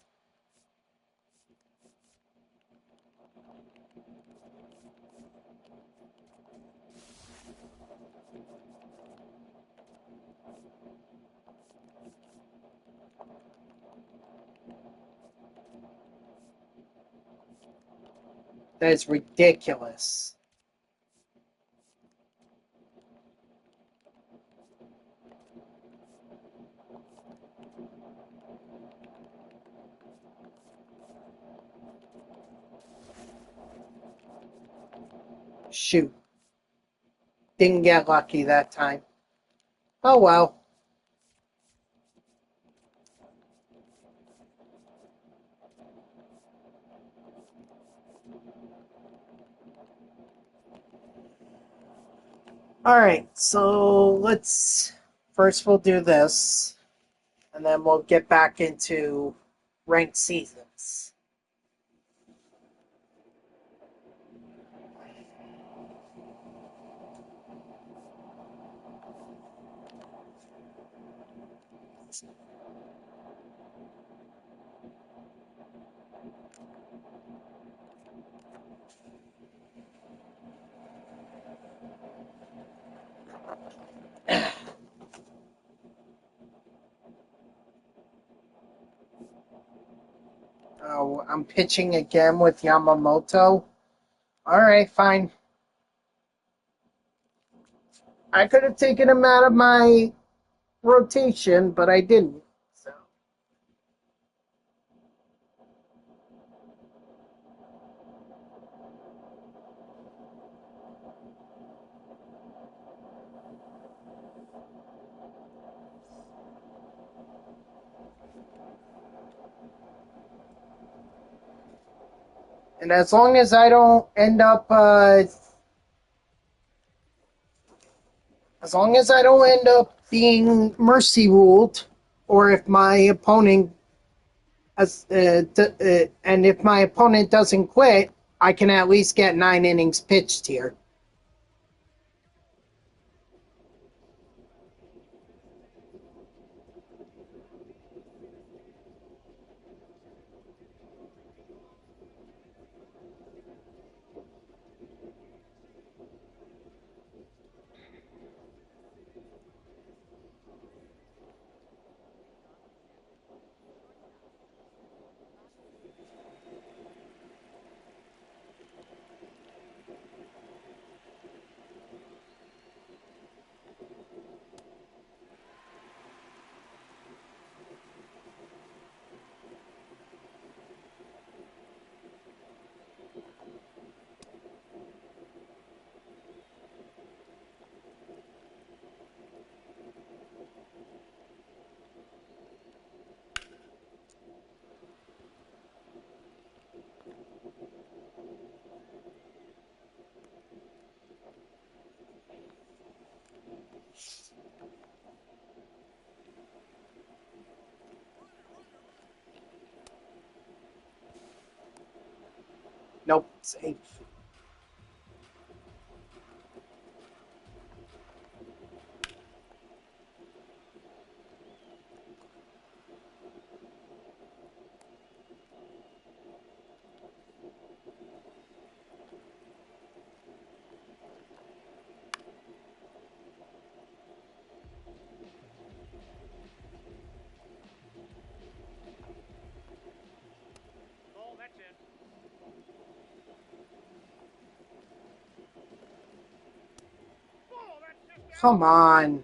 That is ridiculous. Shoot. Didn't get lucky that time. Oh well. Alright, so let's... First we'll do this. and then we'll get back into ranked seasons. Oh, I'm pitching again with Yamamoto. All right, fine. I could have taken him out of my rotation, but I didn't. So. And as long as I don't end up, being mercy ruled, or if my opponent, and if my opponent doesn't quit, I can at least get 9 innings pitched here. Nope, safe. Ball, that's it. Ball, that's just out. Come on.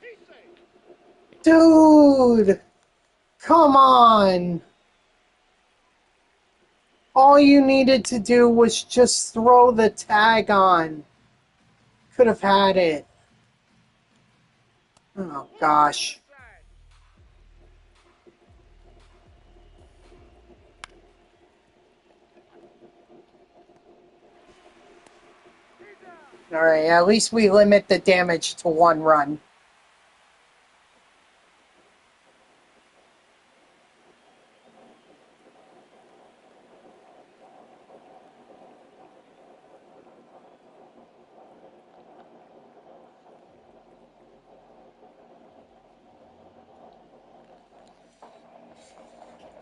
He's safe. Dude, come on. All you needed to do was just throw the tag on. Could have had it. Oh, gosh. Inside. He's out. All right, at least we limit the damage to 1 run.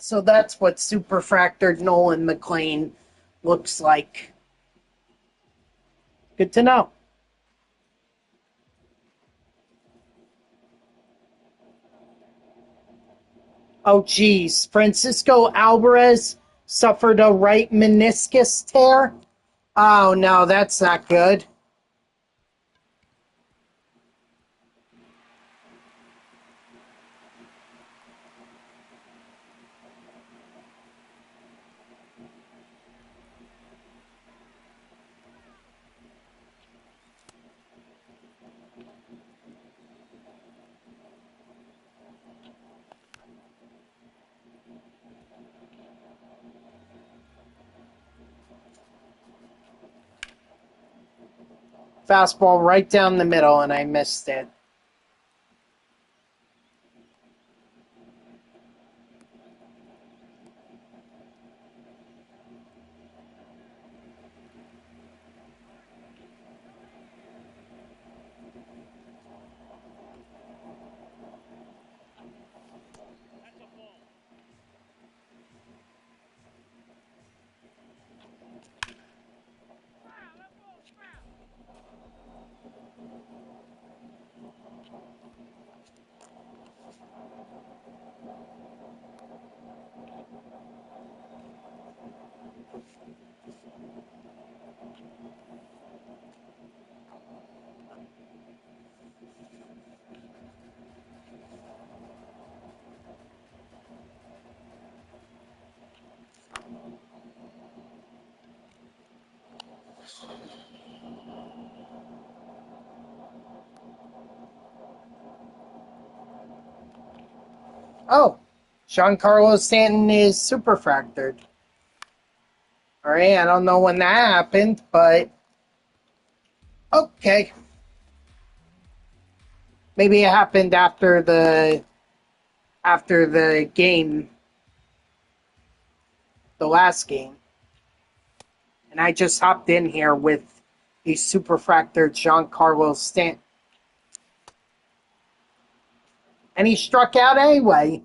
So that's what superfractored Nolan McLean looks like. Good to know. Oh, geez. Francisco Alvarez suffered a right meniscus tear. Oh, no, that's not good. fastball right down the middle, and I missed it. That's a ball. Foul. That ball's foul. Oh, Giancarlo Stanton is superfractored. All right, I don't know when that happened, but okay. Maybe it happened after the game, the last game. And I just hopped in here with a superfractored Giancarlo Stanton. And he struck out anyway.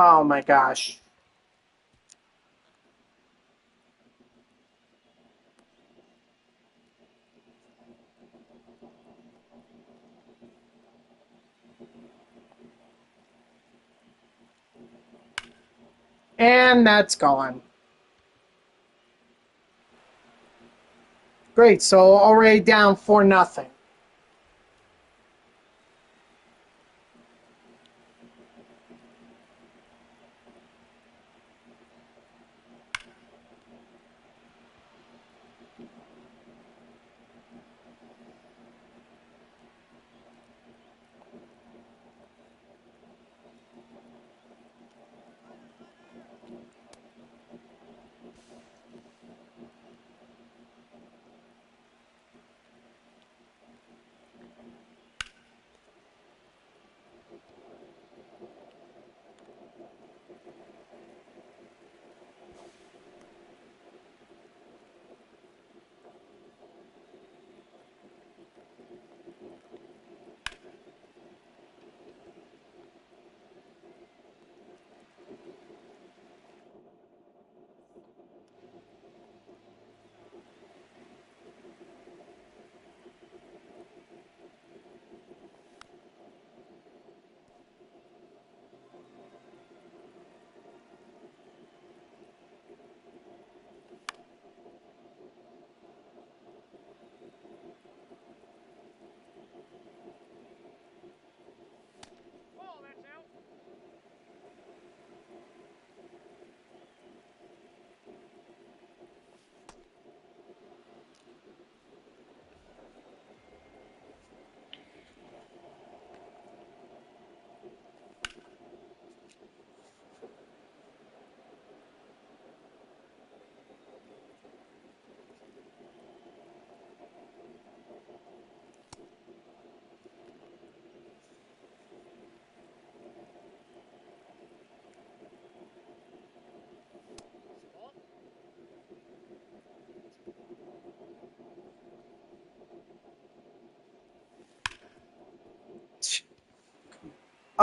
Oh my gosh. And that's gone. Great, so already down 4-0.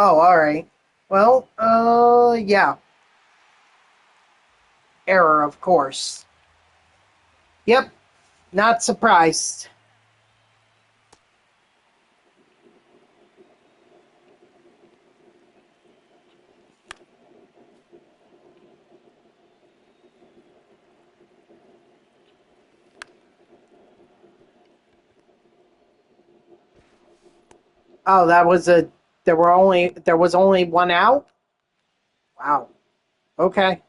Oh, all right. Well, yeah. Error, of course. Yep, not surprised. Oh, that was a. There was only one out. Wow. Okay.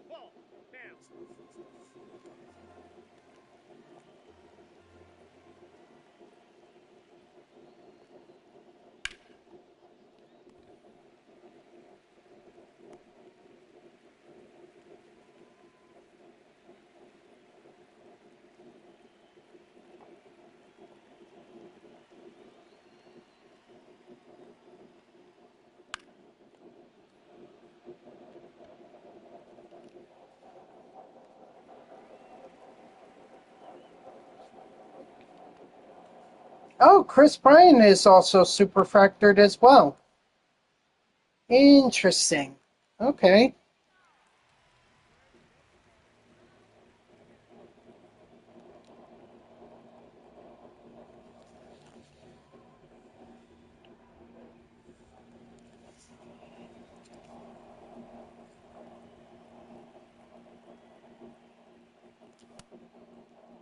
Ball. Down. Oh, Chris Bryan is also superfractored as well. Interesting. Okay.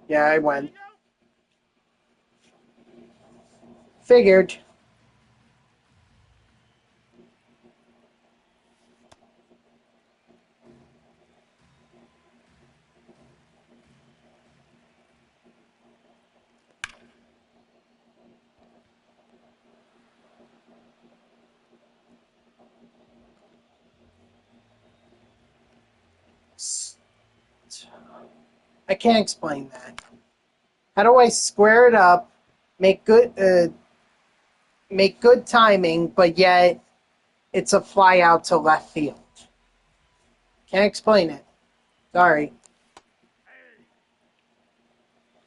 Yeah, I went. Figured. I can't explain that. How do I square it up, make good timing, but yet it's a fly out to left field? Can't explain it. Sorry.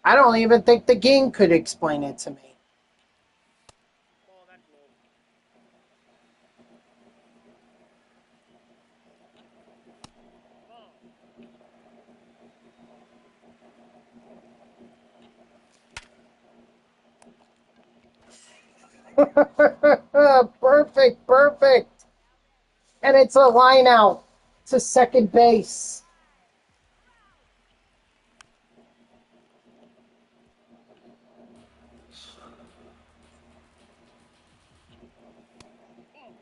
I don't even think the game could explain it to me. Ball. That's low. Ball. Perfect, perfect. And it's a line out to second base. Ball.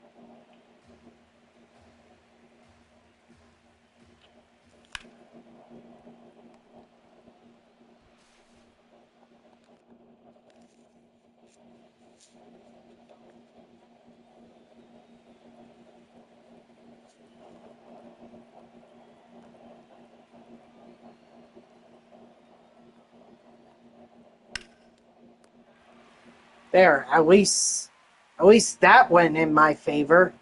There, at least that went in my favor.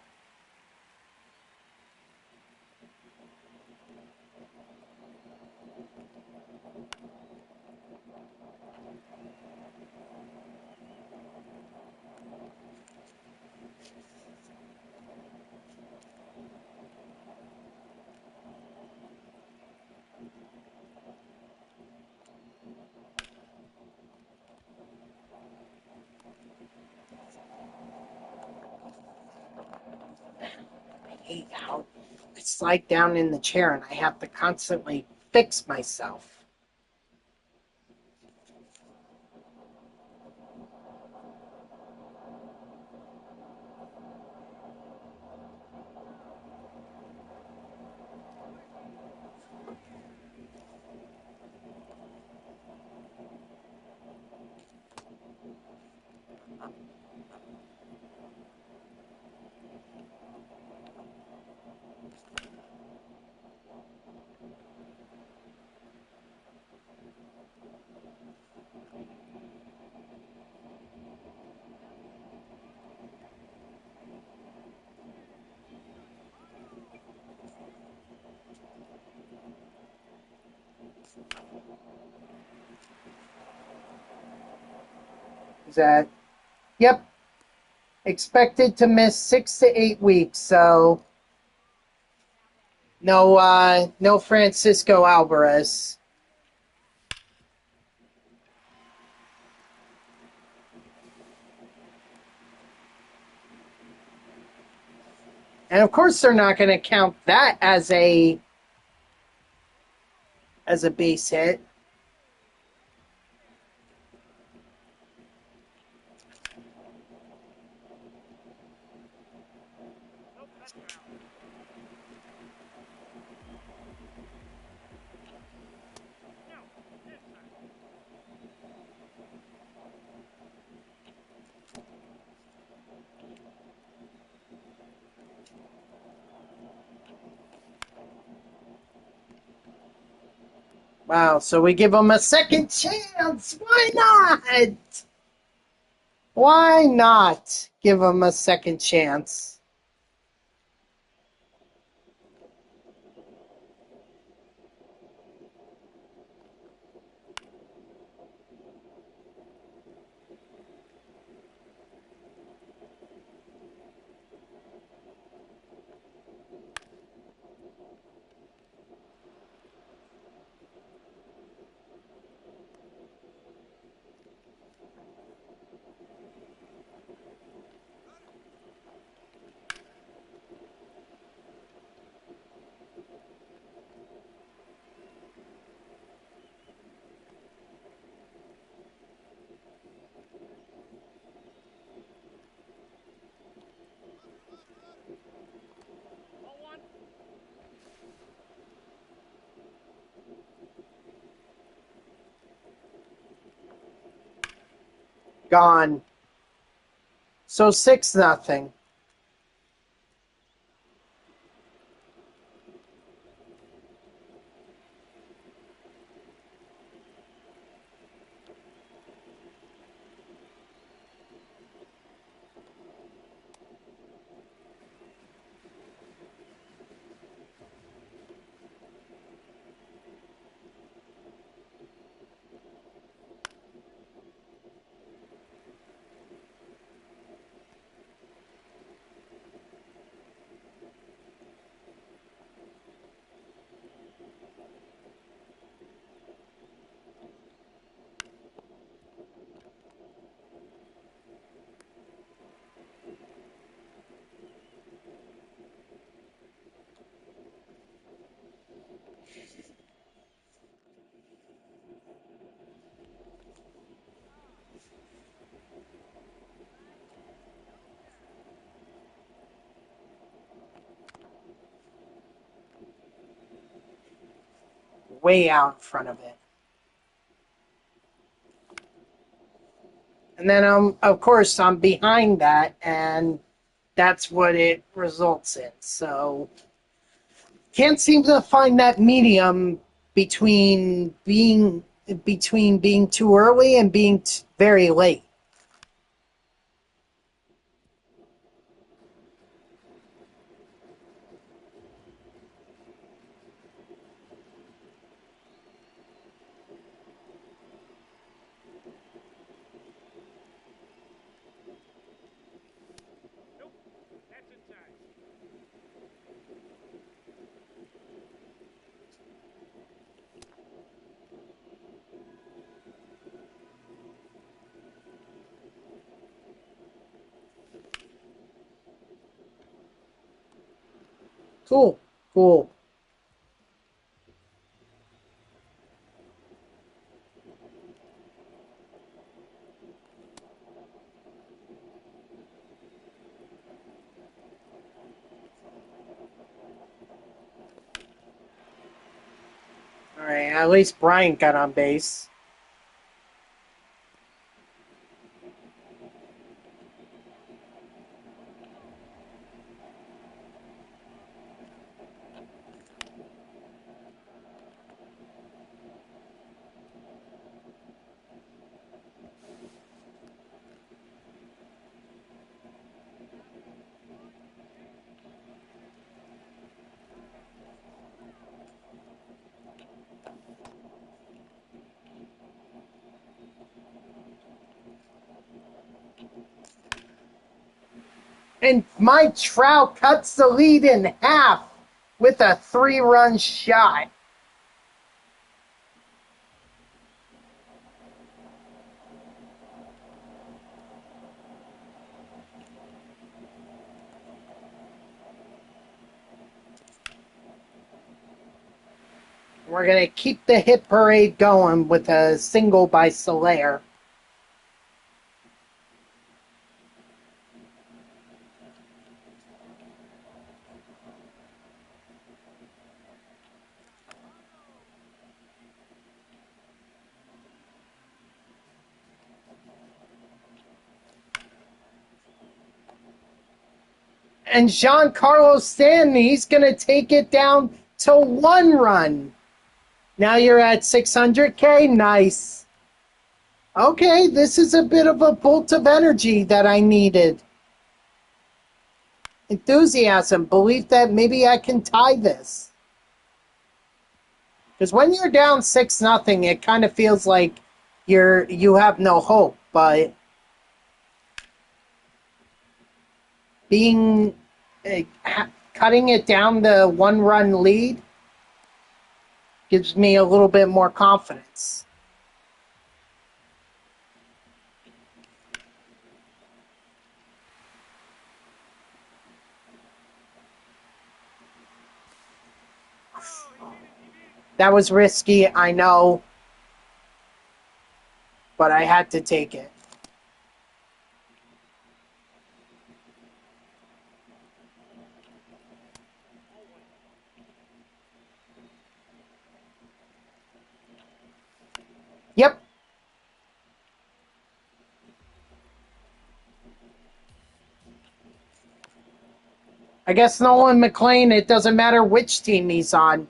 I hate how I slide down in the chair and I have to constantly fix myself. is that? Yep. Expected to miss 6 to 8 weeks, so no Francisco Alvarez. And of course they're not going to count that as a base hit. Nope, that's foul. No, this time. Wow, so we give them a second chance. Why not? Why not give them a second chance? Ball one. Gone. So 6-0. Way out in front of it. And then, of course, I'm behind that, and that's what it results in. So, can't seem to find that medium between being too early and being very late. Nope, that's inside. Cool, cool. All right, at least Bryant got on base. And Mike Trout cuts the lead in half with a 3-run shot. We're going to keep the hit parade going with a single by Soler. And Giancarlo Stanton, he's going to take it down to 1 run. Now you're at 600K. Nice. Okay, this is a bit of a bolt of energy that I needed. Enthusiasm, belief that maybe I can tie this. Because when you're down 6-0, it kind of feels like you have no hope. But being cutting it down to 1-run lead gives me a little bit more confidence. That was risky, I know, but I had to take it. Yep. I guess Nolan McLean, it doesn't matter which team he's on.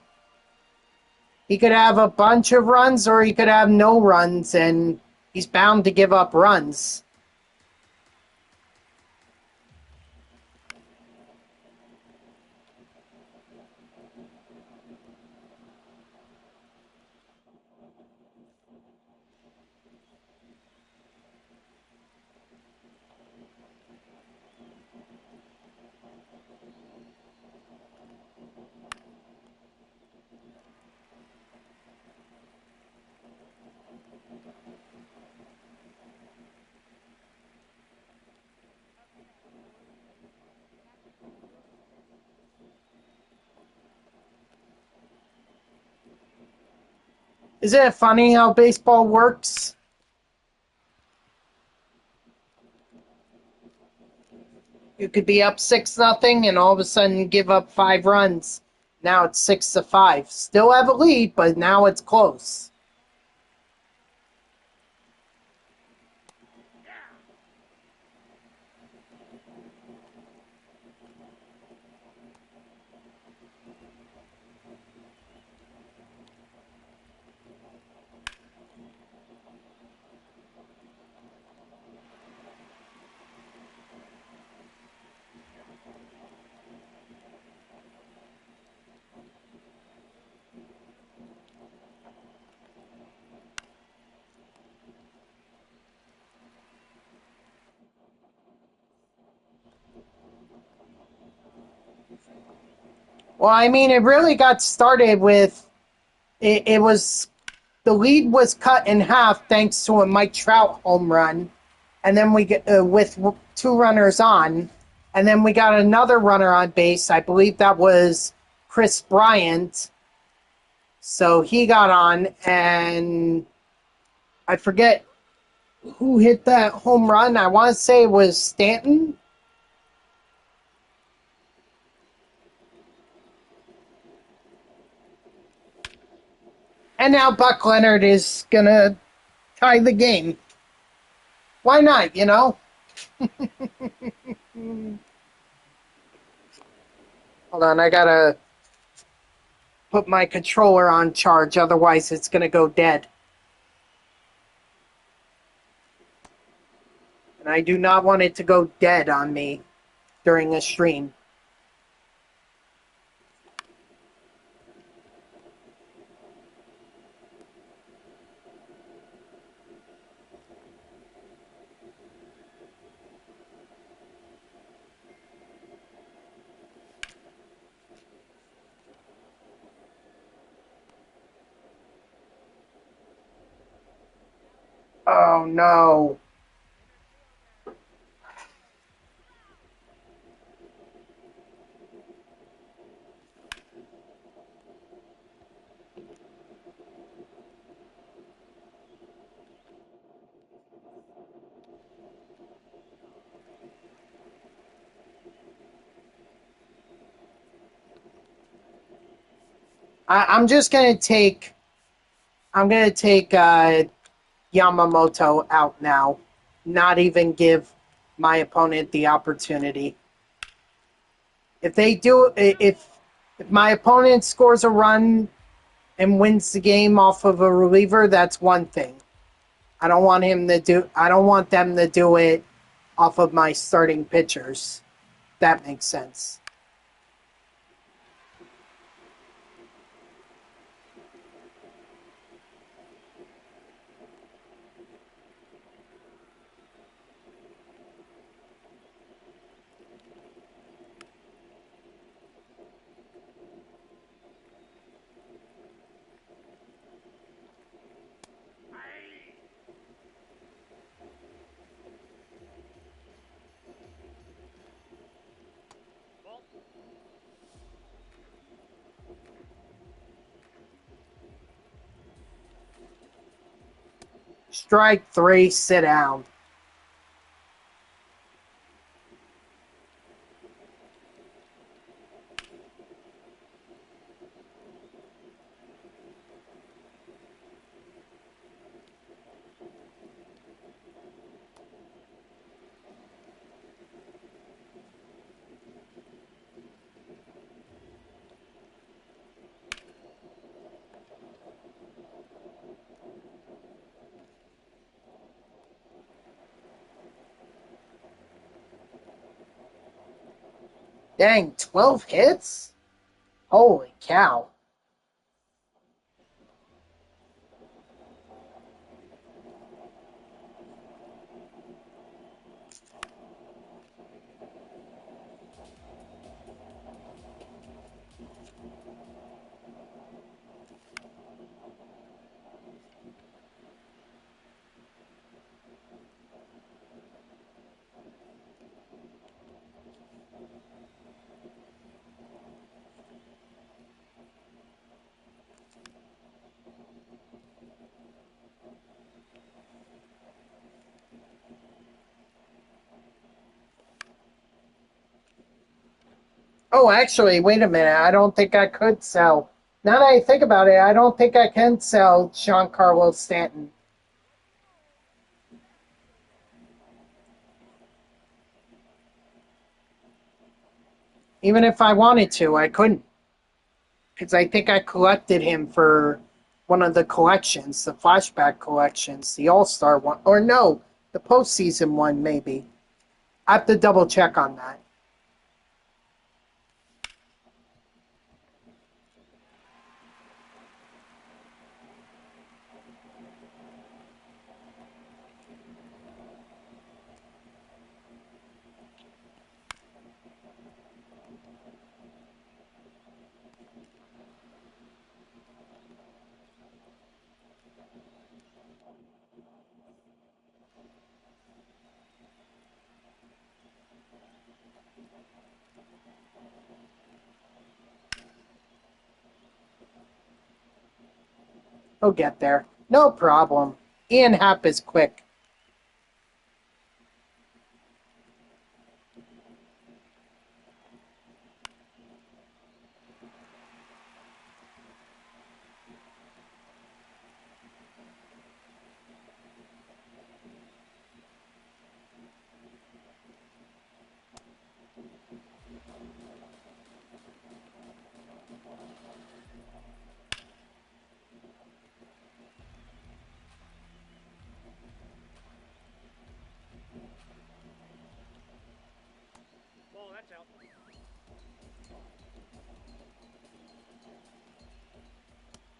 He could have a bunch of runs or he could have no runs, and he's bound to give up runs. Isn't it funny how baseball works? You could be up 6-0 and all of a sudden give up 5 runs. Now it's 6-5. Still have a lead, but now it's close. Well, I mean, it really got started with it was the lead was cut in half thanks to a Mike Trout home run, and then we get with 2 runners on, and then we got another runner on base. I believe that was Chris Bryant. So he got on, and I forget who hit that home run. I want to say it was Stanton. And now Buck Leonard is going to tie the game. Why not, you know? Hold on, I got to put my controller on charge, otherwise it's going to go dead. And I do not want it to go dead on me during a stream. Oh, no. I'm just going to take... I'm going to take Yamamoto out now. Not even give my opponent the opportunity. If they do... If my opponent scores a run and wins the game off of a reliever, that's one thing. I don't want them to do it off of my starting pitchers. That makes sense. Ball. Strike 3, sit down. Dang, 12 hits? Holy cow. Oh, actually, wait a minute. I don't think I could sell. Now that I think about it, I don't think I can sell Giancarlo Stanton. Even if I wanted to, I couldn't. Because I think I collected him for one of the collections, the flashback collections, the All Star one. Or no, the postseason one, maybe. I have to double check on that. He'll get there. No problem. Ian Happ is quick. Ball, that's out.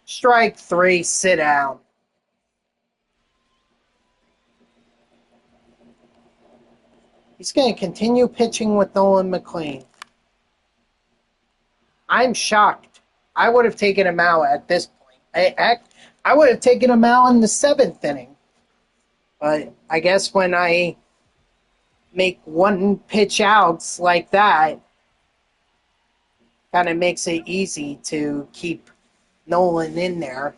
Strike 3, sit down. He's going to continue pitching with Nolan McLean. I'm shocked. I would have taken him out at this point. I would have taken him out in the 7th inning. But I guess when I make one pitch outs like that, kind of makes it easy to keep Nolan in there.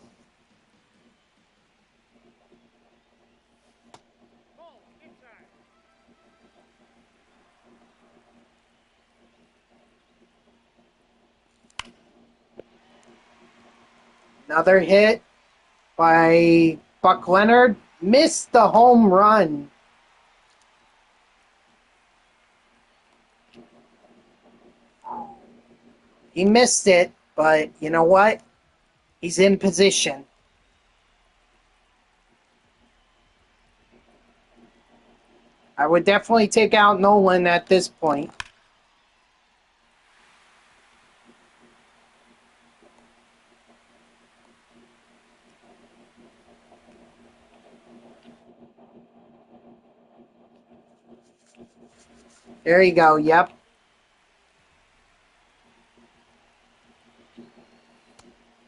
Ball inside. Another hit by Buck Leonard. Missed the home run. He missed it, but you know what? He's in position. I would definitely take out Nolan at this point. There you go. Yep.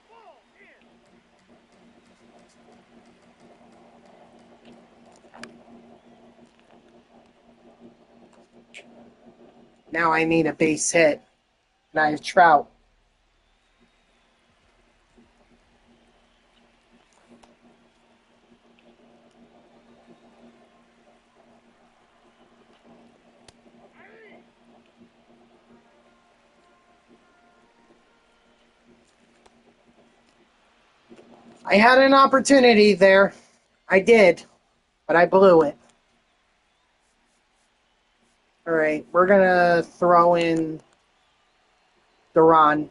Ball in. Now I need a base hit. And I have Trout. I had an opportunity there. I did, but I blew it. All right, we're going to throw in Duran.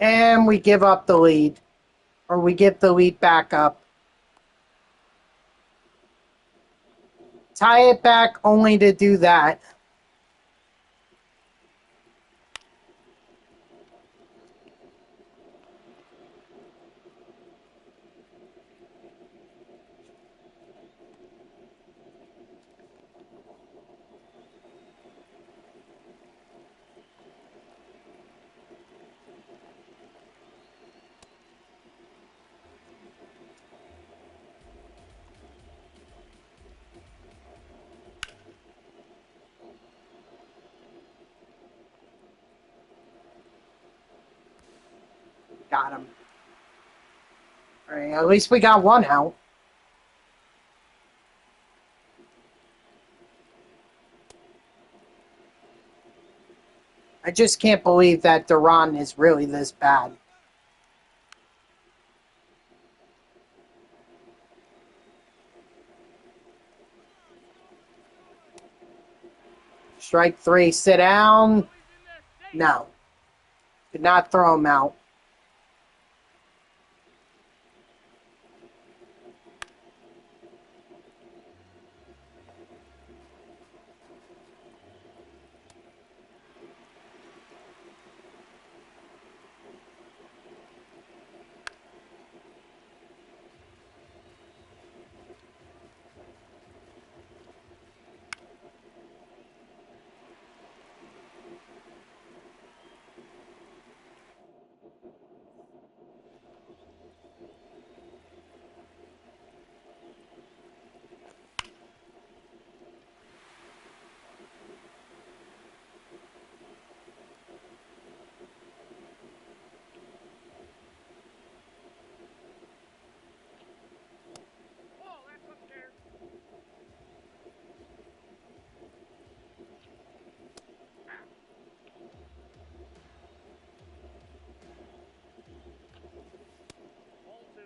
And we give up the lead. Or we give the lead back up. Tie it back only to do that. Got him. All right, at least we got one out. I just can't believe that Duran is really this bad. Strike three, sit down. No. Did not throw him out. Ball, that's up there. Ball two.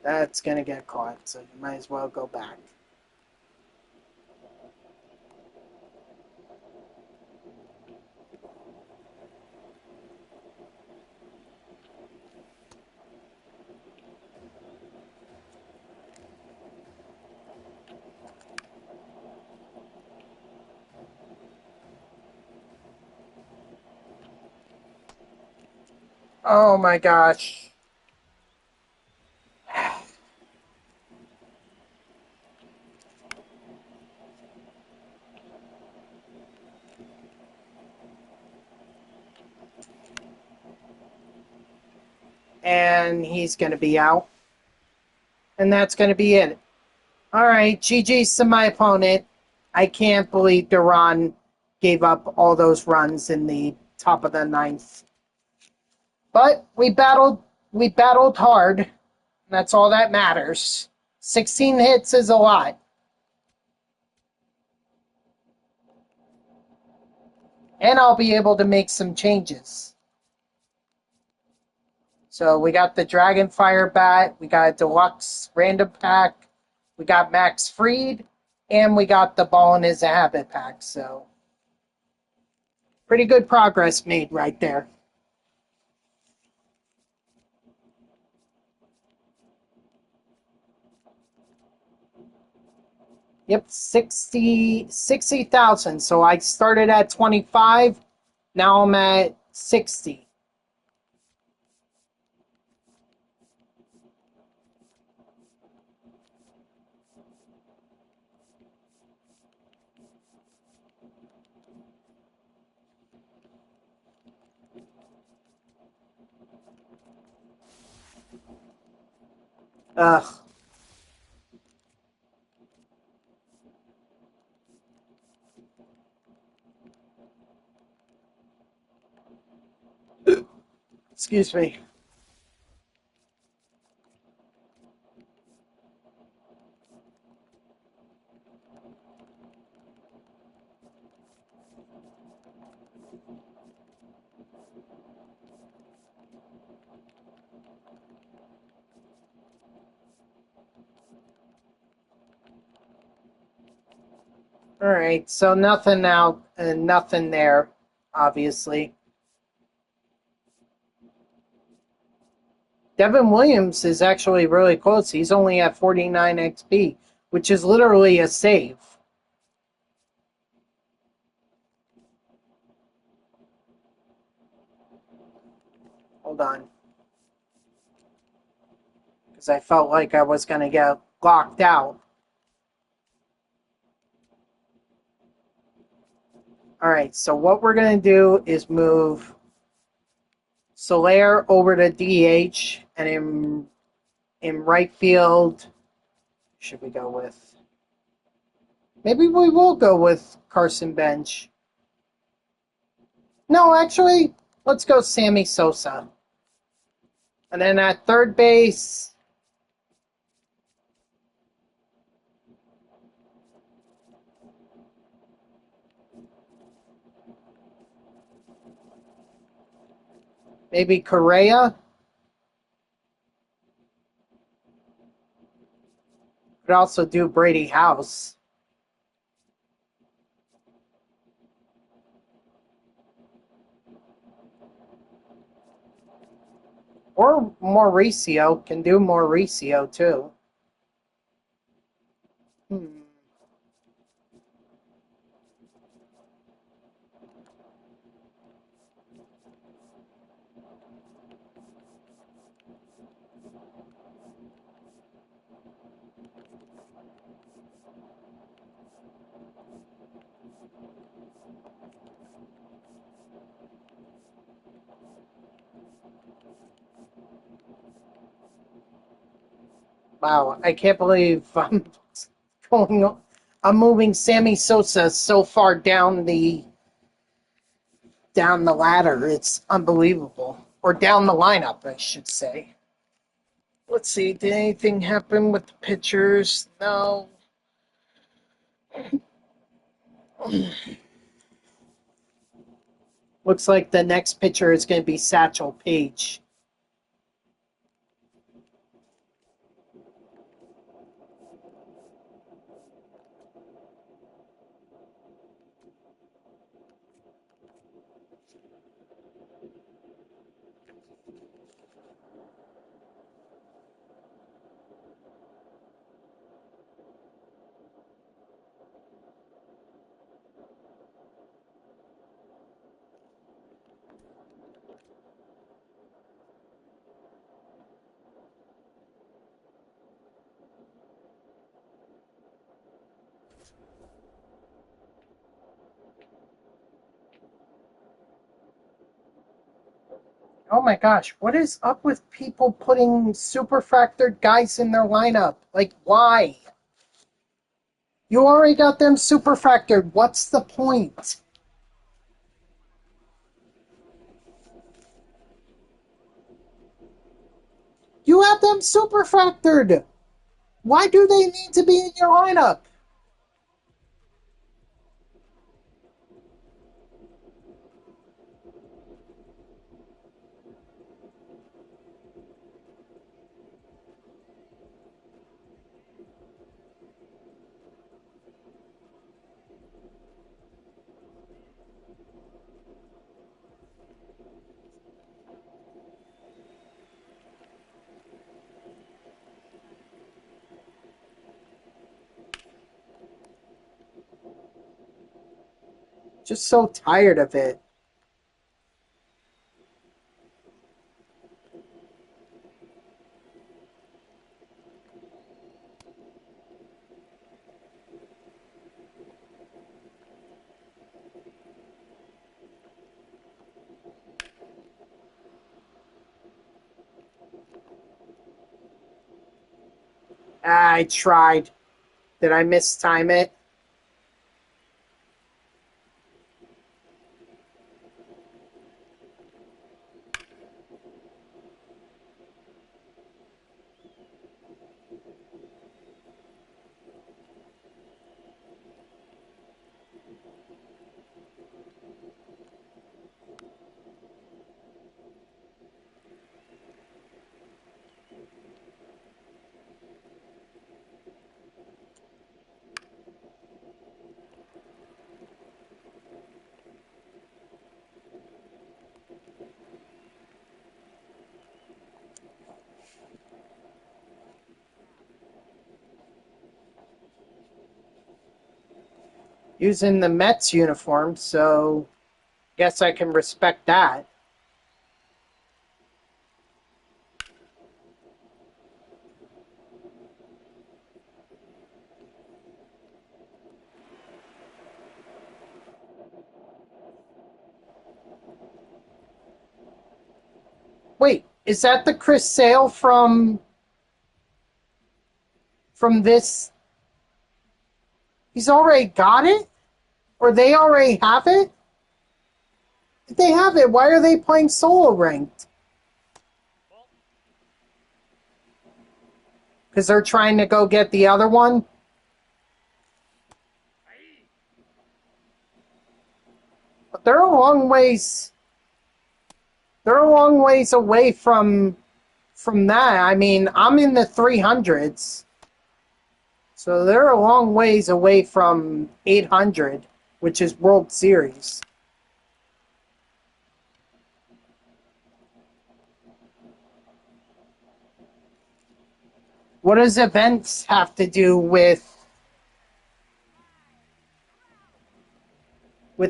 That's going to get caught, so you might as well go back. Oh my gosh. And he's going to be out. And that's going to be it. All right, GG's to my opponent. I can't believe Duran gave up all those runs in the top of the ninth. But we battled hard. That's all that matters. 16 hits is a lot. And I'll be able to make some changes. So we got the Dragonfire bat, we got a deluxe random pack, we got Max Fried, and we got the ball in his habit pack. So pretty good progress made right there. Yep, 60,000. So I started at 25, now I'm at 60. Ugh. Excuse me. All right, so nothing out and nothing there, obviously. Devin Williams is actually really close. He's only at 49 XP, which is literally a save. Hold on. Because I felt like I was going to get locked out. All right, so what we're going to do is move Soler over to DH, and in right field, should we go with? Maybe we will go with Carson Bench. No, actually, let's go Sammy Sosa. And then at third base, maybe Correa. Could also do Brady House. Or Mauricio. Can do Mauricio too. Hmm. Wow, I can't believe going. I'm moving Sammy Sosa so far down the ladder. It's unbelievable. Or down the lineup, I should say. Let's see. Did anything happen with the pitchers? No. Looks like the next pitcher is going to be Satchel Paige. Oh my gosh, what is up with people putting superfractored guys in their lineup? Like, why? You already got them superfractored. What's the point? You have them superfractored. Why do they need to be in your lineup? Just so tired of it. I tried. Did I mistime it? Using the Mets uniform, so guess I can respect that. Wait, is that the Chris Sale from this? He's already got it? Or they already have it? If they have it, why are they playing solo ranked? Because they're trying to go get the other one? But they're a long ways. They're a long ways away from that. I mean, I'm in the 300s. So they're a long ways away from 800, which is World Series. What does events have to do with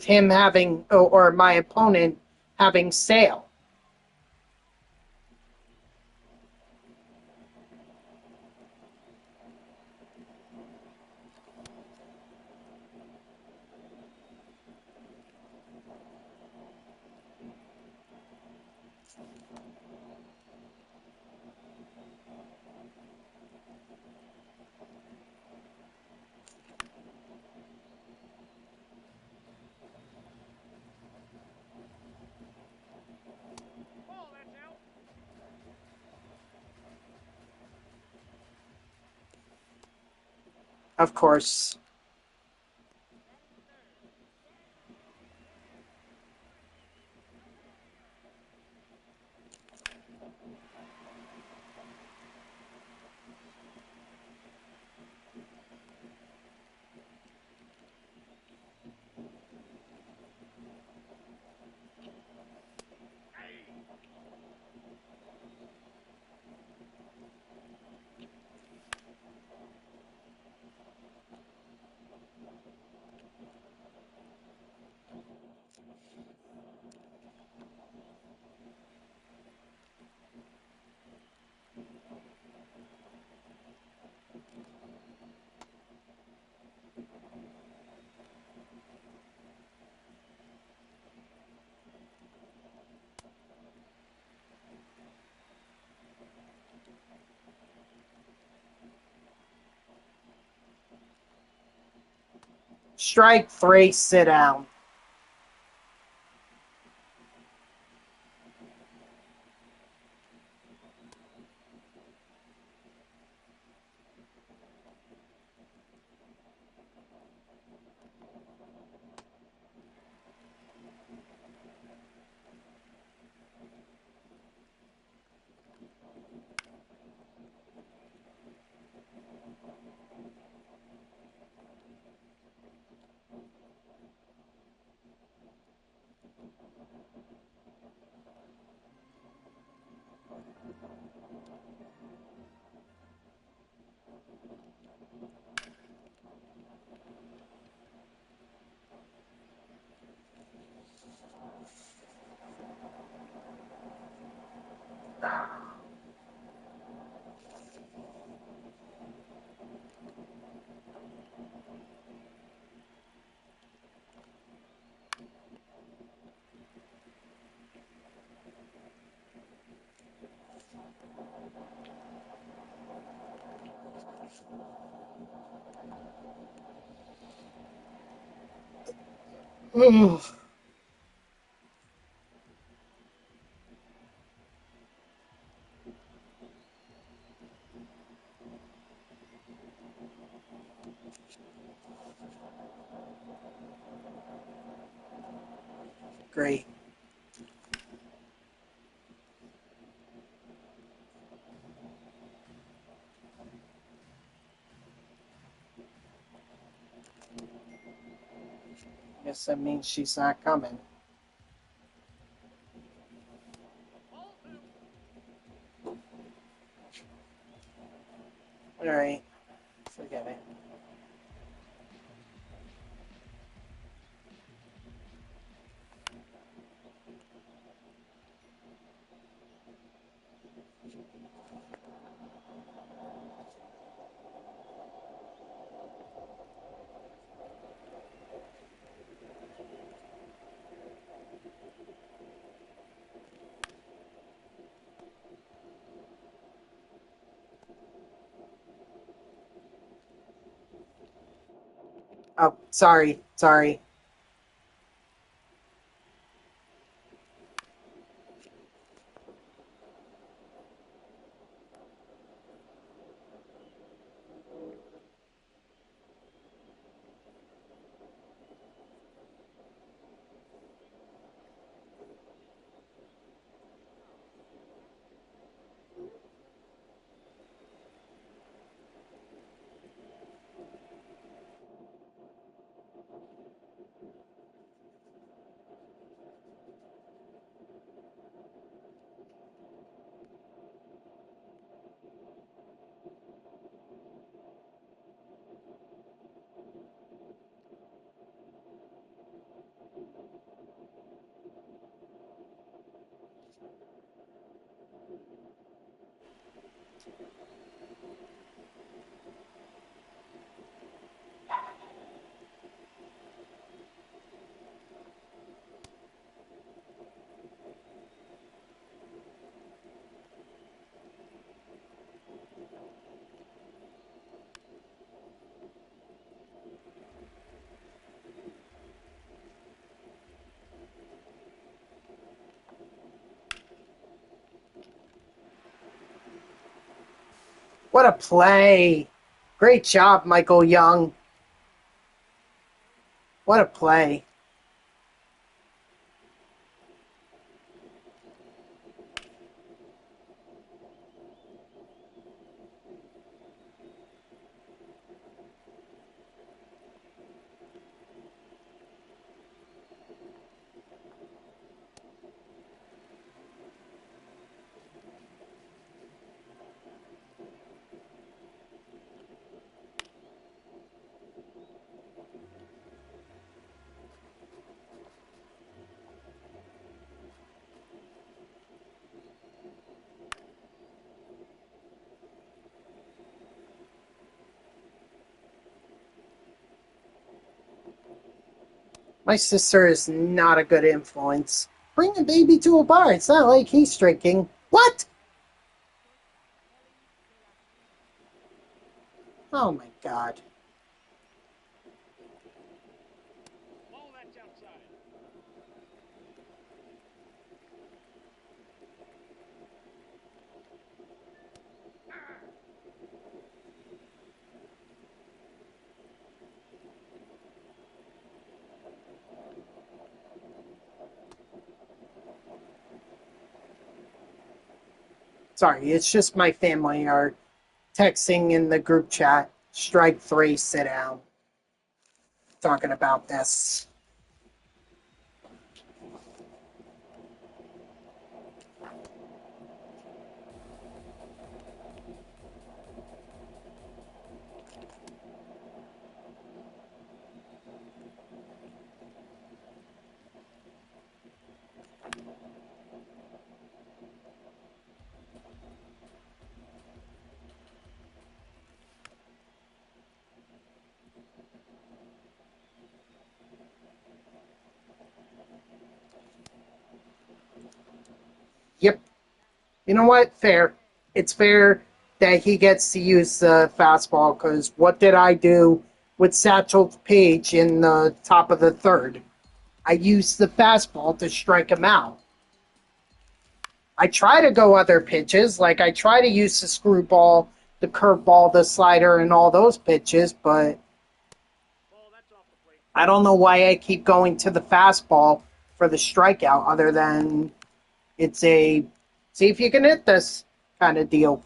him having or my opponent having Sale? Ball, that's out. Of course. Strike 3, sit down. Ugh. Great. Guess that means she's not coming. Ball 2. Alright. Forget it. Oh, sorry. Sorry. What a play. Great job, Michael Young. What a play. My sister is not a good influence. Bring the baby to a bar. It's not like he's drinking. What? Oh my god. Sorry, it's just my family are texting in the group chat. Strike three, sit down. Talking about this. Yep. You know what? Fair. It's fair that he gets to use the fastball because what did I do with Satchel Paige in the top of the third? I used the fastball to strike him out. I try to go other pitches, like I try to use the screwball, the curveball, the slider, and all those pitches, but Ball, that's off the plate. I don't know why I keep going to the fastball for the strikeout other than it's a see if you can hit this kind of deal.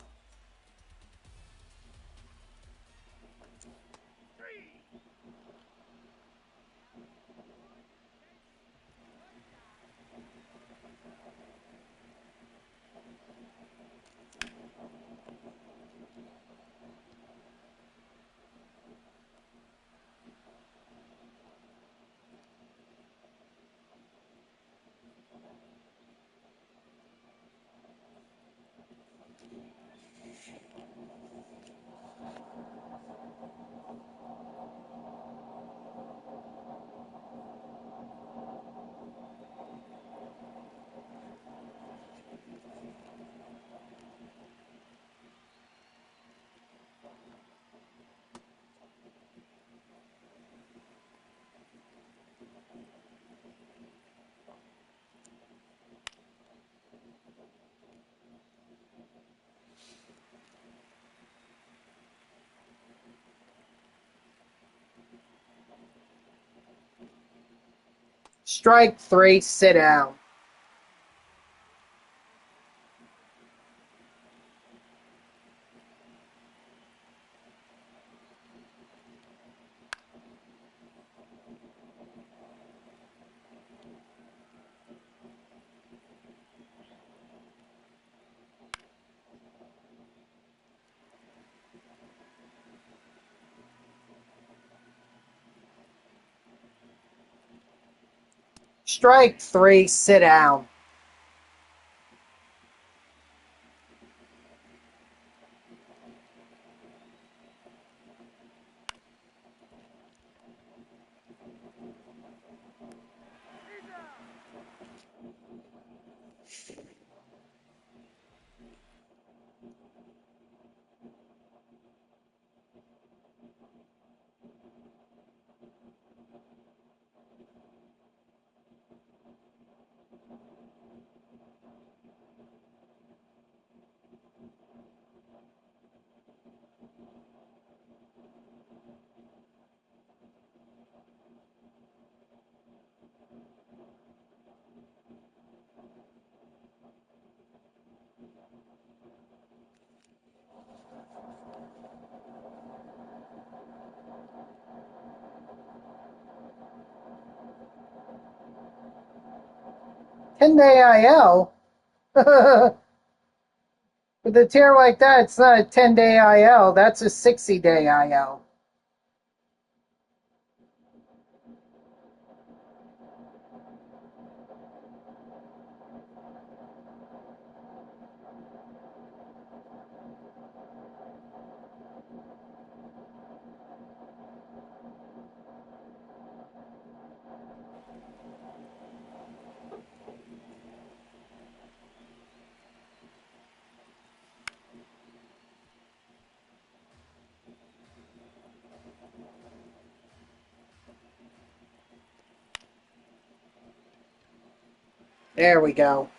Strike three, sit down. Strike three, sit down. Ten-day IL? With a tear like that, it's not a 10-day IL. That's a 60-day IL. There we go.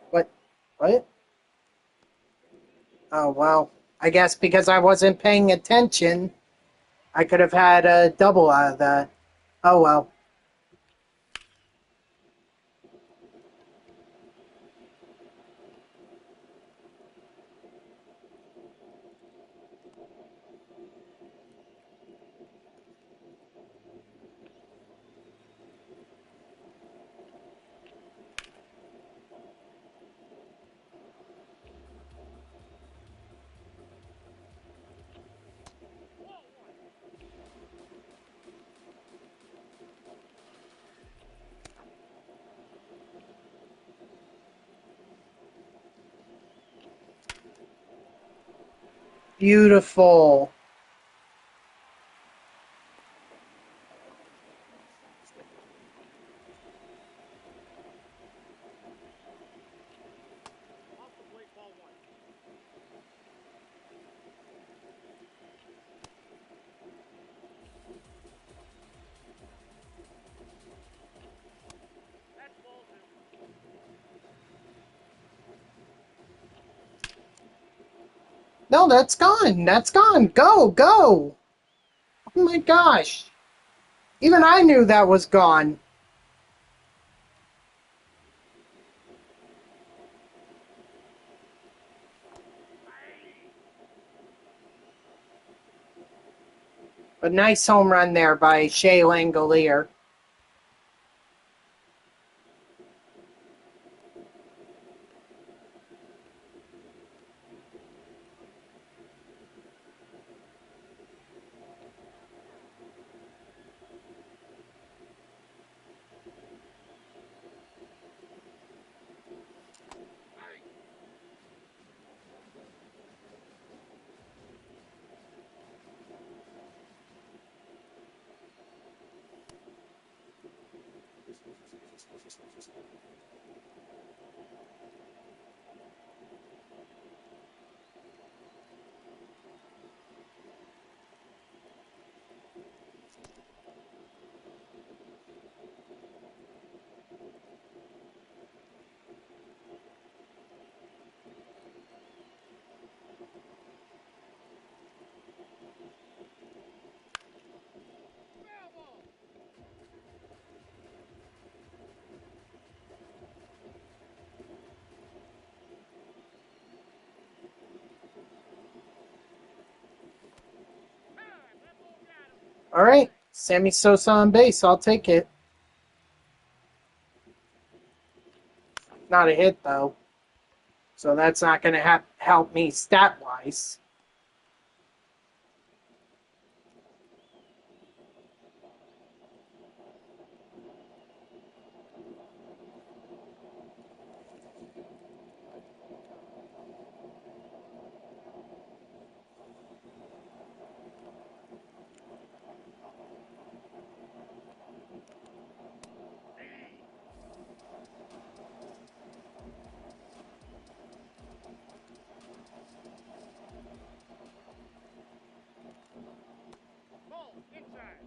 What? What? Oh, well. I guess because I wasn't paying attention, I could have had a double out of that. Oh well. Beautiful. Off the plate, ball one. That's ball two. No, that's gone. That's gone. Go, go. Oh my gosh. Even I knew that was gone. But nice home run there by Shea Langolier. All right. Sammy Sosa on base. I'll take it. Not a hit, though. So that's not going to help me stat-wise. Ball inside.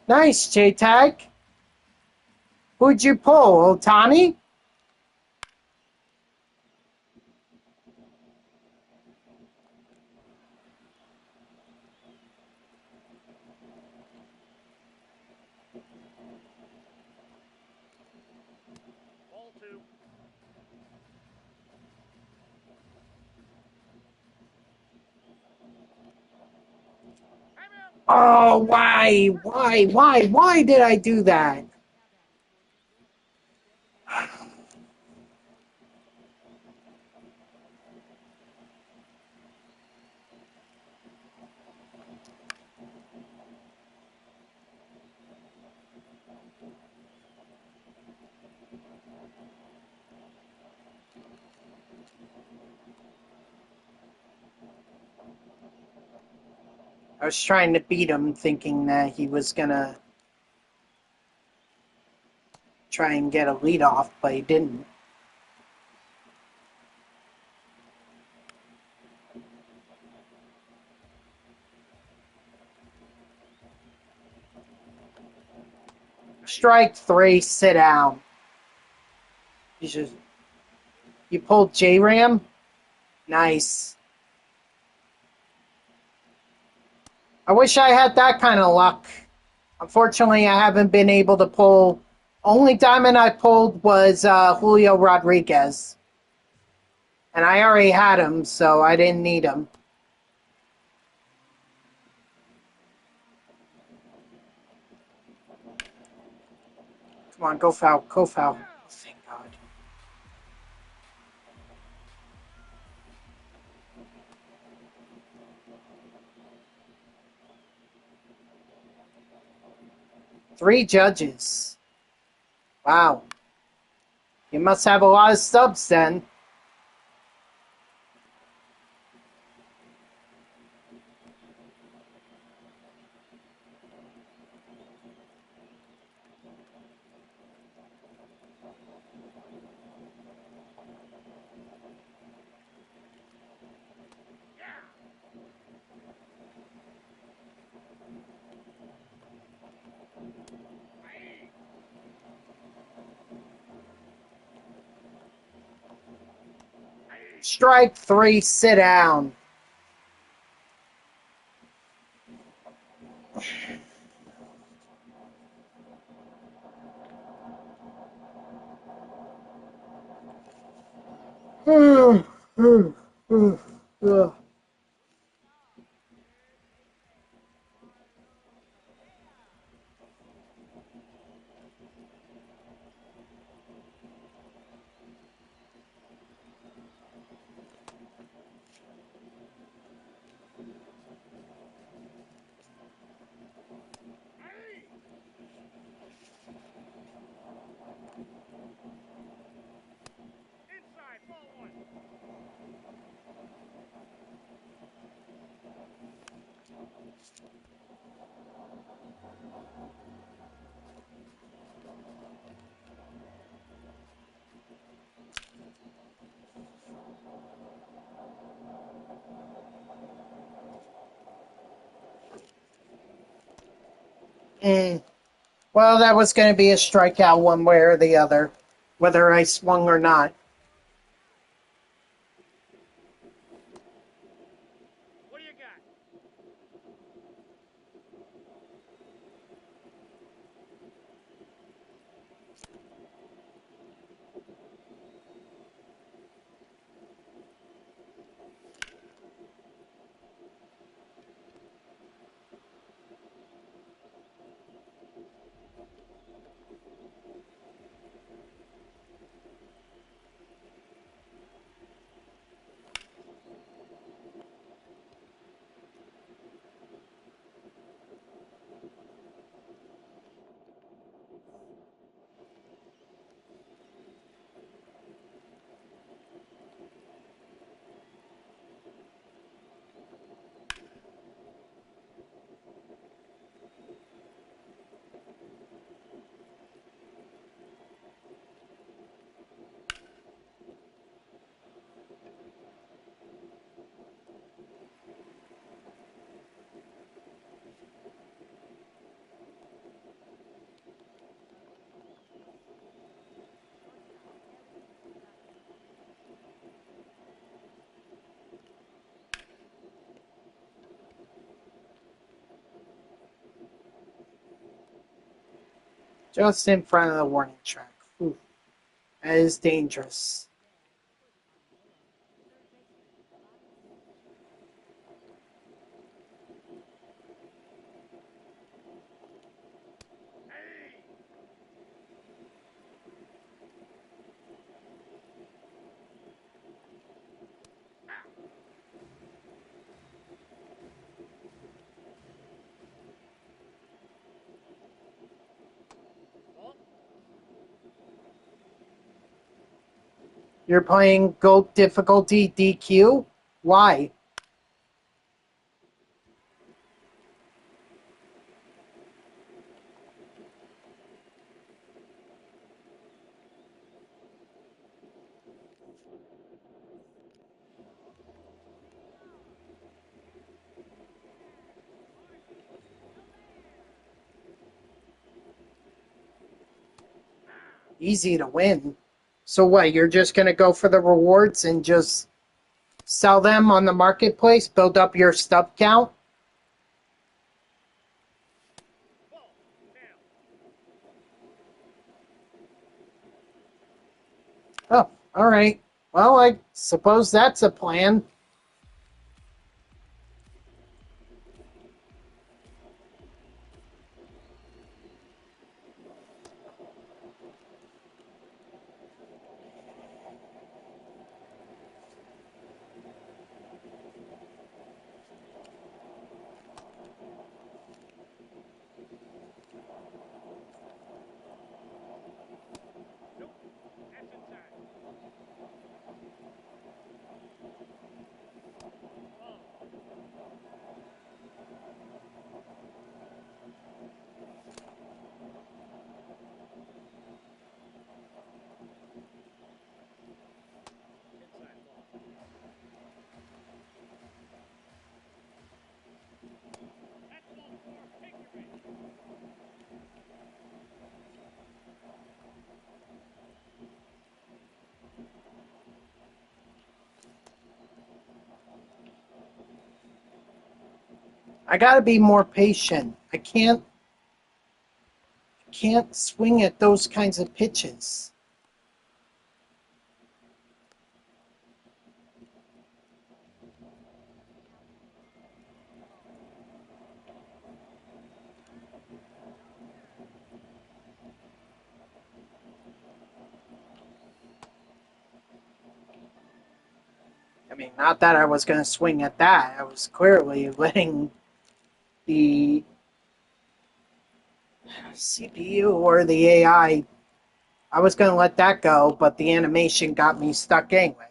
Nice, J-Tag. Who'd you pull, Otani? Ball two. Timeout. Oh, why? Why did I do that? I was trying to beat him thinking that he was going to try and get a lead off, but he didn't. Strike 3, sit down. You pulled J-Ram? Nice. I wish I had that kind of luck. Unfortunately, I haven't been able to pull. Only diamond I pulled was Julio Rodriguez. And I already had him, so I didn't need him. Come on, go foul, go foul. Oh, thank God. Three judges. Wow. You must have a lot of subs then. Strike 3, sit down. Inside, ball one. Well, that was going to be a strikeout one way or the other, whether I swung or not. What do you got? Just in front of the warning track. Ooh, that is dangerous. Ball. You're playing GOAT difficulty DQ? Why? easy to win. So what, you're just going to go for the rewards and just sell them on the marketplace, build up your stub count? Ball. Tail. Oh, all right. Well, I suppose that's a plan. Nope. That's inside. Ball. Inside ball. That's ball four. Take your base. I got to be more patient. I can't swing at those kinds of pitches. I mean, not that I was going to swing at that. I was clearly letting the CPU or the AI, I was going to let that go, but the animation got me stuck anyway.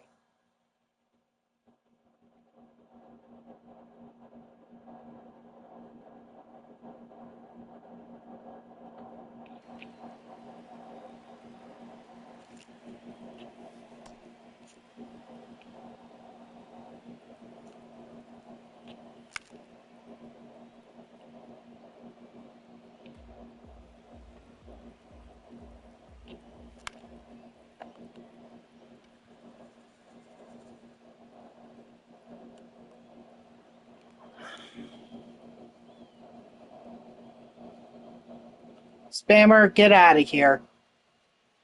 Spammer, get out of here.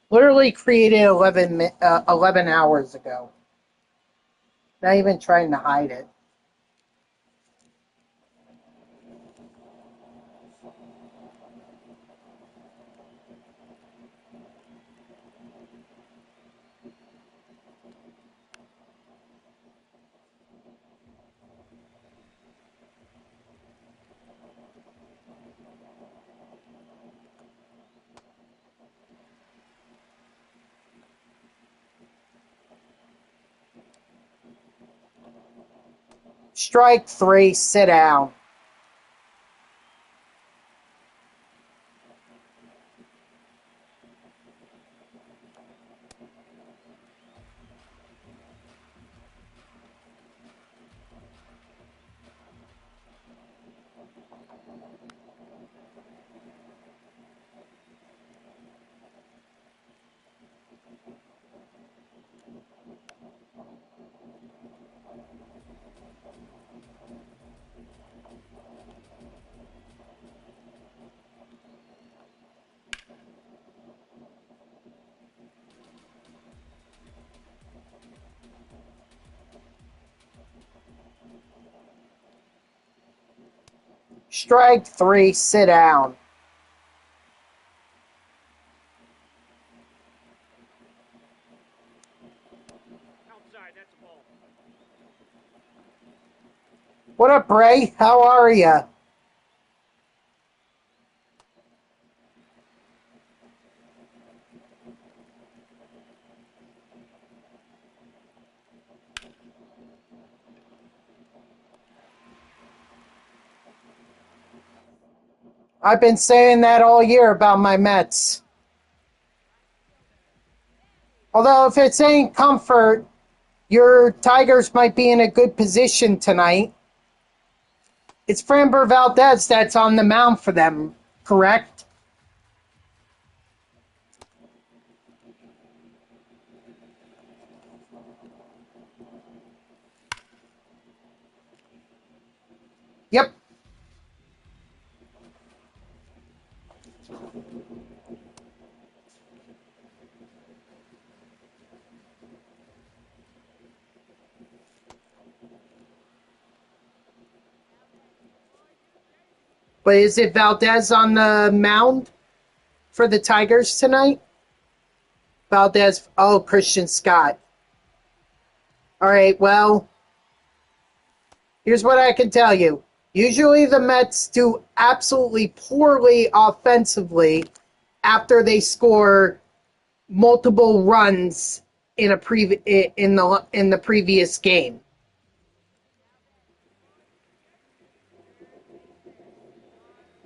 Literally created 11 hours ago. Not even trying to hide it. Strike three, sit down. Strike three, sit down. Outside. That's a ball. What up, Ray? How are ya? I've been saying that all year about my Mets. Although, if it's any comfort, your Tigers might be in a good position tonight. It's Framber Valdez that's on the mound for them, correct? Yep. But is it Valdez on the mound for the Tigers tonight? Valdez. Oh, Christian Scott. All right, well, here's what I can tell you. Usually the Mets do absolutely poorly offensively after they score multiple runs in the previous game.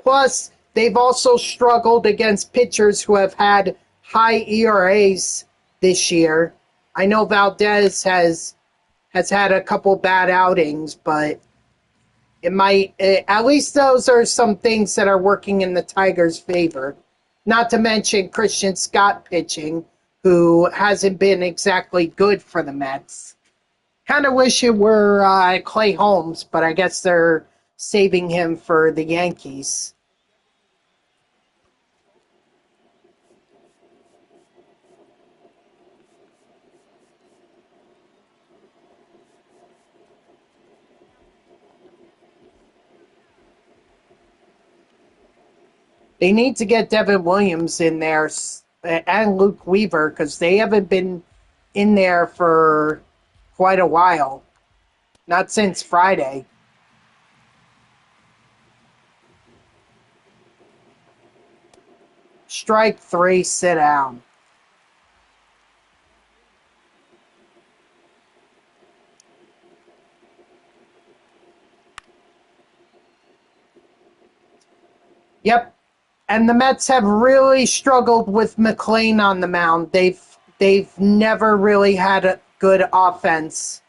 Plus, they've also struggled against pitchers who have had high ERAs this year. I know Valdez has had a couple bad outings, but at least those are some things that are working in the Tigers' favor. Not to mention Christian Scott pitching, who hasn't been exactly good for the Mets. Kind of wish it were Clay Holmes, but I guess they're saving him for the Yankees. They need to get Devin Williams in there and Luke Weaver because they haven't been in there for quite a while. Not since Friday. Strike three, sit down. Yep. And the Mets have really struggled with McLean on the mound. They've never really had a good offense.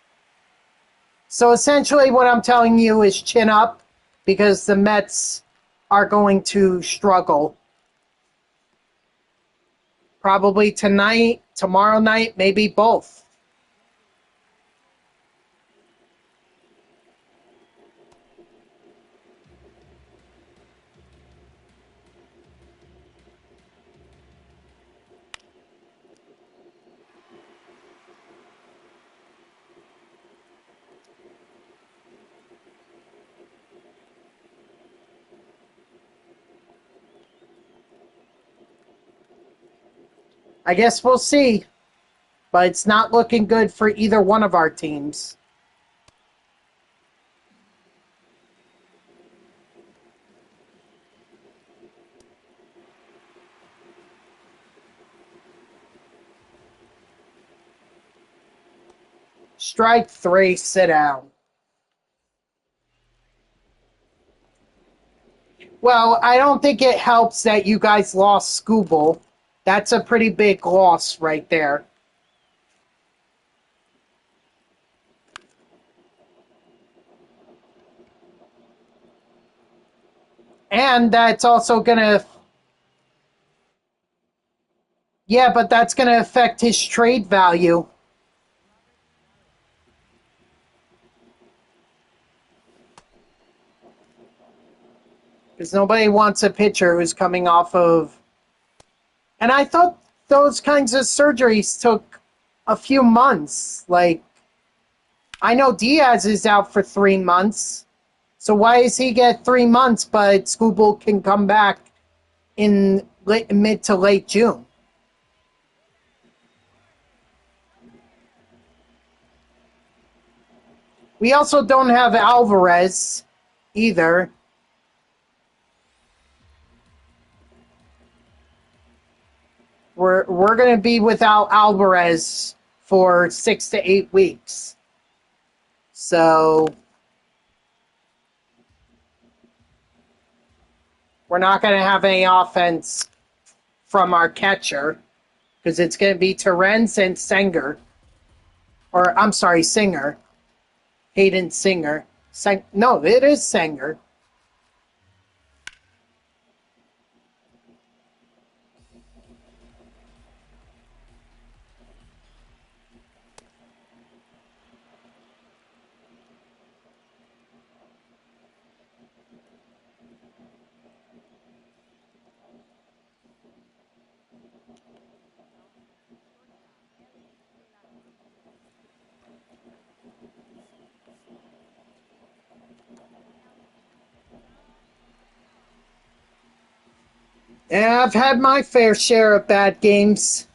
So essentially what I'm telling you is chin up because the Mets are going to struggle. Probably tonight, tomorrow night, maybe both. I guess we'll see. But it's not looking good for either one of our teams. Strike three, sit down. Well, I don't think it helps that you guys lost Scooble. That's a pretty big loss right there. And that's also going to... Yeah, but that's going to affect his trade value. Because nobody wants a pitcher who's coming off of... And I thought those kinds of surgeries took a few months. Like, I know Diaz is out for 3 months. So why does he get 3 months, but Scooble can come back in mid to late June? We also don't have Alvarez either. We're going to be without Alvarez for 6 to 8 weeks. So we're not going to have any offense from our catcher because it's going to be Terrence and Singer. Or, I'm sorry, Singer. Hayden Singer. No, it is Singer. Yeah, I've had my fair share of bad games.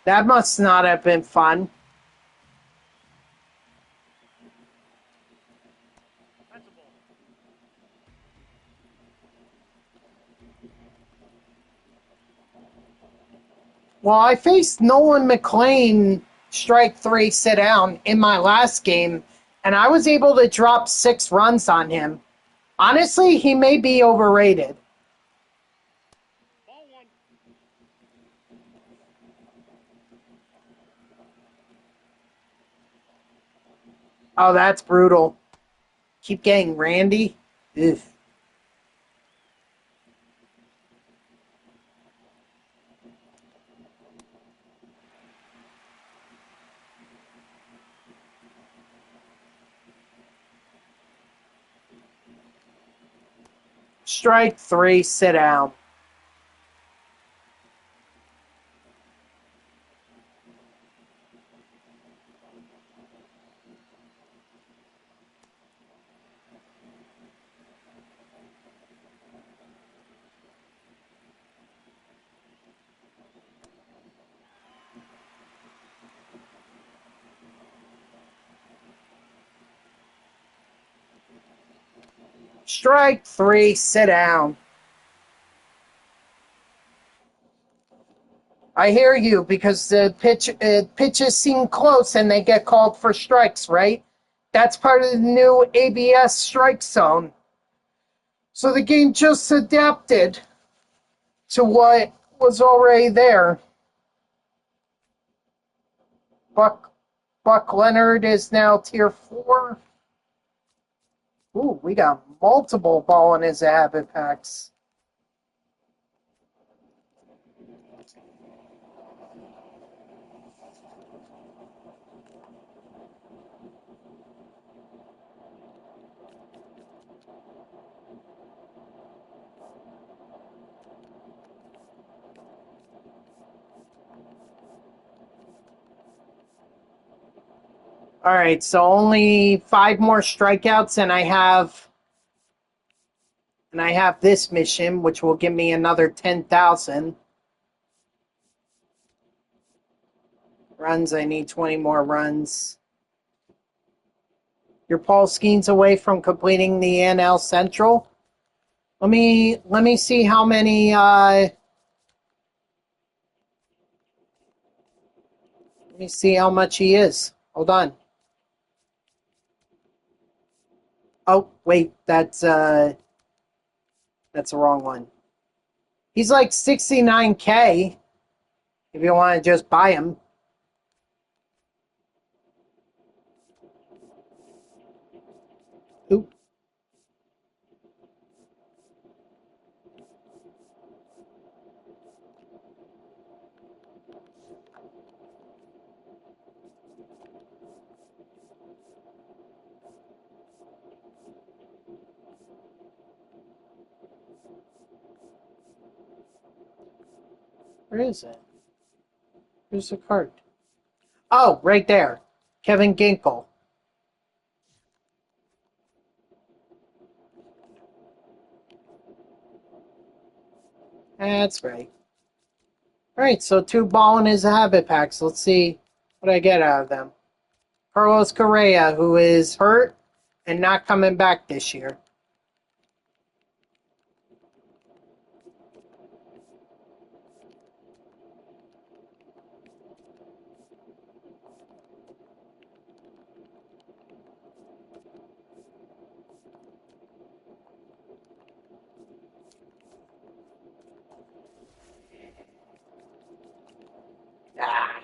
That must not have been fun. That's a ball. Well, I faced Nolan McLean, strike three, sit down, in my last game, and I was able to drop 6 runs on him. Honestly, he may be overrated. Ball one. Oh, that's brutal. Keep getting Randy. Ugh. Strike three, sit down. Strike three, sit down. I hear you because the pitches seem close and they get called for strikes, right? That's part of the new ABS strike zone. So the game just adapted to what was already there. Buck Buck Leonard is now tier 4. Ooh, we got multiple ball in his habit packs. All right, so only 5 more strikeouts, and I have this mission, which will give me another 10,000 runs. I need 20 more runs. You're Paul Skeens away from completing the NL Central. Let me see how many. Let me see how much he is. Hold on. Oh wait, that's the wrong one. He's like 69K. If you want to just buy him. Oop. Where is it? Where's the card? Oh, right there. Kevin Ginkle. That's right. All right, so 2 ball in his habit packs. Let's see what I get out of them. Carlos Correa, who is hurt and not coming back this year. Ah.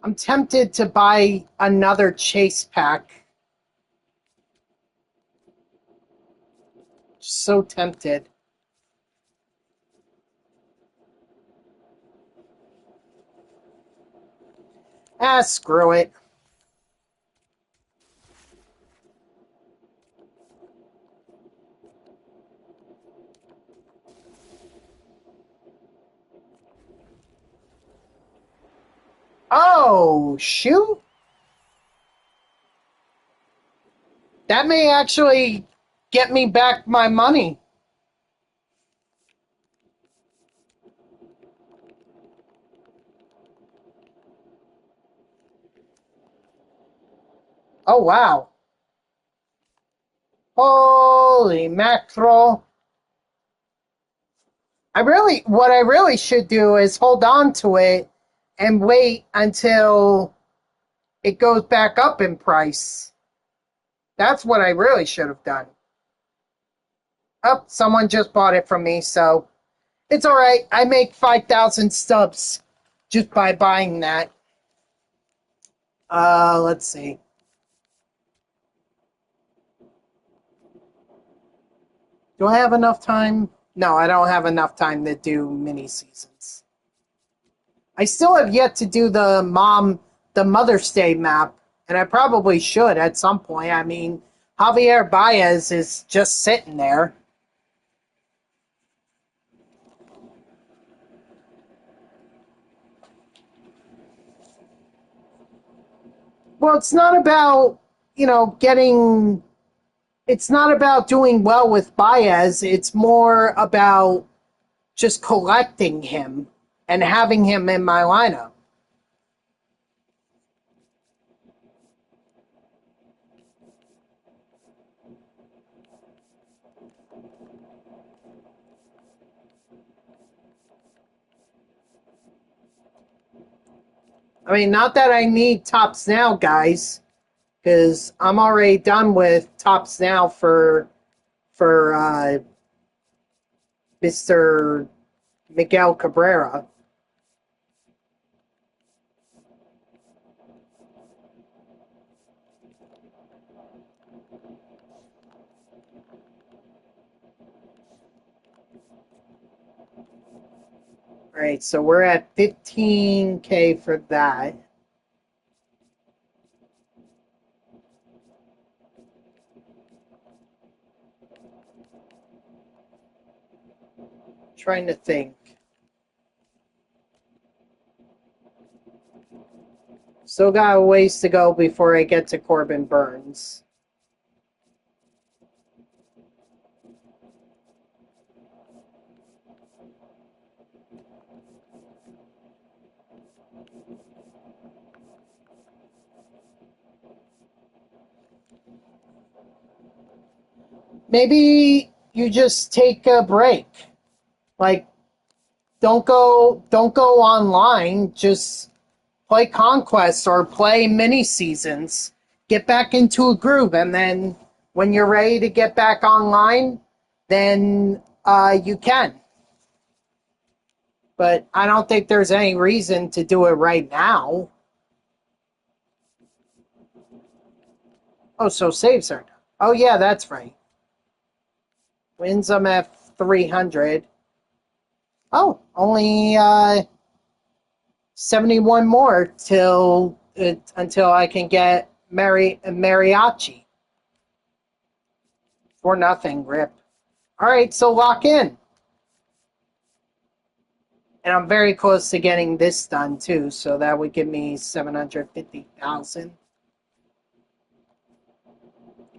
I'm tempted to buy another chase pack. So tempted. Ah, screw it. Oh, shoot. That may actually get me back my money. Oh, wow. Holy mackerel. What I really should do is hold on to it and wait until it goes back up in price. That's what I really should have done. Oh, someone just bought it from me, so it's all right. I make 5,000 stubs just by buying that. Let's see. Do I have enough time? No, I don't have enough time to do mini seasons. I still have yet to do the Mother's Day map, and I probably should at some point. I mean, Javier Baez is just sitting there. Well, it's not about, getting. It's not about doing well with Baez. It's more about just collecting him and having him in my lineup. I mean, not that I need tops now, guys, because I'm already done with tops now for Mr. Miguel Cabrera. All right, so we're at 15K for that. Trying to think. Still got a ways to go before I get to Corbin Burns. Maybe you just take a break. Like, don't go online. Just play Conquest or play mini seasons. Get back into a groove, and then when you're ready to get back online, then you can. But I don't think there's any reason to do it right now. Oh, so saves are done. Oh yeah, that's right. Wins I'm at 300. Oh, only 71 more until I can get mariachi for nothing. Rip. All right, so lock in, and I'm very close to getting this done too. So that would give me 750,000.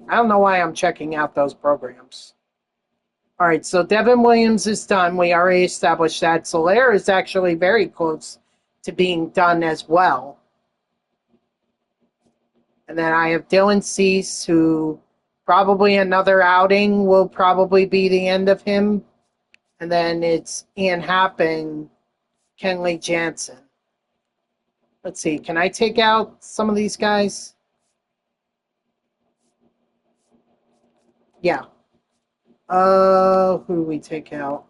I don't know why I'm checking out those programs. All right, so Devin Williams is done. We already established that. Soler is actually very close to being done as well. And then I have Dylan Cease, who probably another outing will probably be the end of him. And then it's Ian Happ and Kenley Jansen. Let's see, can I take out some of these guys? Yeah. Who do we take out?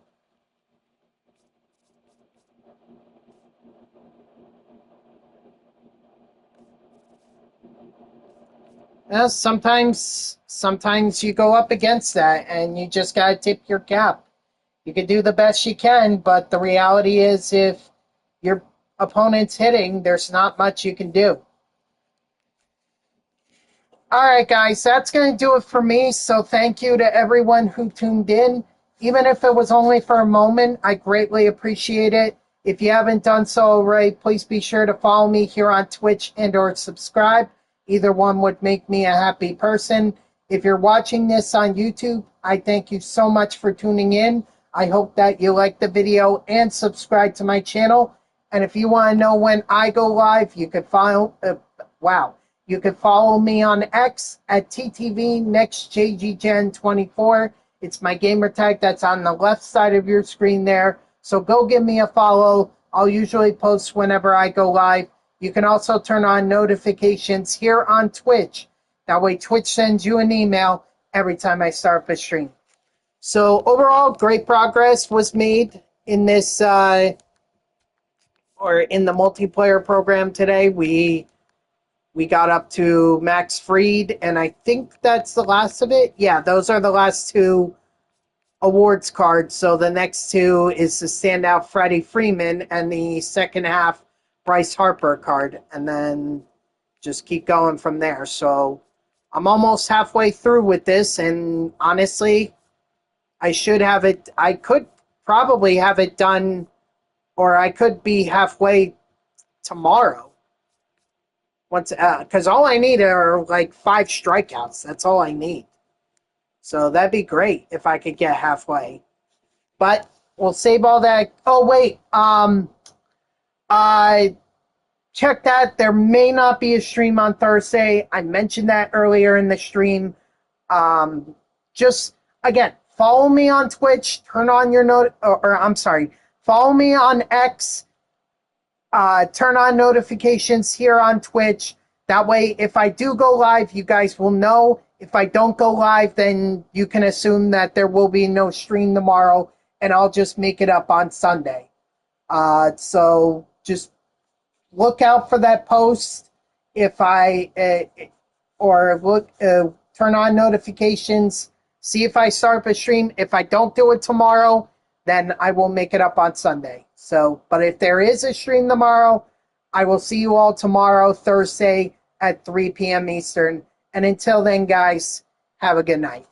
Sometimes you go up against that, and you just gotta tip your cap. You can do the best you can, but the reality is, if your opponent's hitting, there's not much you can do. All right, guys, that's going to do it for me. So thank you to everyone who tuned in. Even if it was only for a moment, I greatly appreciate it. If you haven't done so already, please be sure to follow me here on Twitch and or subscribe. Either one would make me a happy person. If you're watching this on YouTube, I thank you so much for tuning in. I hope that you like the video and subscribe to my channel. And if you want to know when I go live, you can follow. You can follow me on X at TTVNextJGGen24. It's my gamer tag that's on the left side of your screen there. So go give me a follow. I'll usually post whenever I go live. You can also turn on notifications here on Twitch. That way Twitch sends you an email every time I start a stream. So overall, great progress was made in this in the multiplayer program today. We got up to Max Fried, and I think that's the last of it. Yeah, those are the last two awards cards. So the next two is the standout Freddie Freeman and the second half Bryce Harper card, and then just keep going from there. So I'm almost halfway through with this, and honestly, I could probably have it done, or I could be halfway tomorrow. Because all I need are like 5 strikeouts. That's all I need. So that'd be great if I could get halfway. But we'll save all that. Oh wait, check that. There may not be a stream on Thursday. I mentioned that earlier in the stream. Just again, follow me on Twitch. Turn on your follow me on X. Turn on notifications here on Twitch. That way, if I do go live, you guys will know. If I don't go live, then you can assume that there will be no stream tomorrow, and I'll just make it up on Sunday. So just look out for that post. Turn on notifications. See if I start a stream. If I don't do it tomorrow, then I will make it up on Sunday. So, but if there is a stream tomorrow, I will see you all tomorrow, Thursday at 3 p.m. Eastern. And until then, guys, have a good night.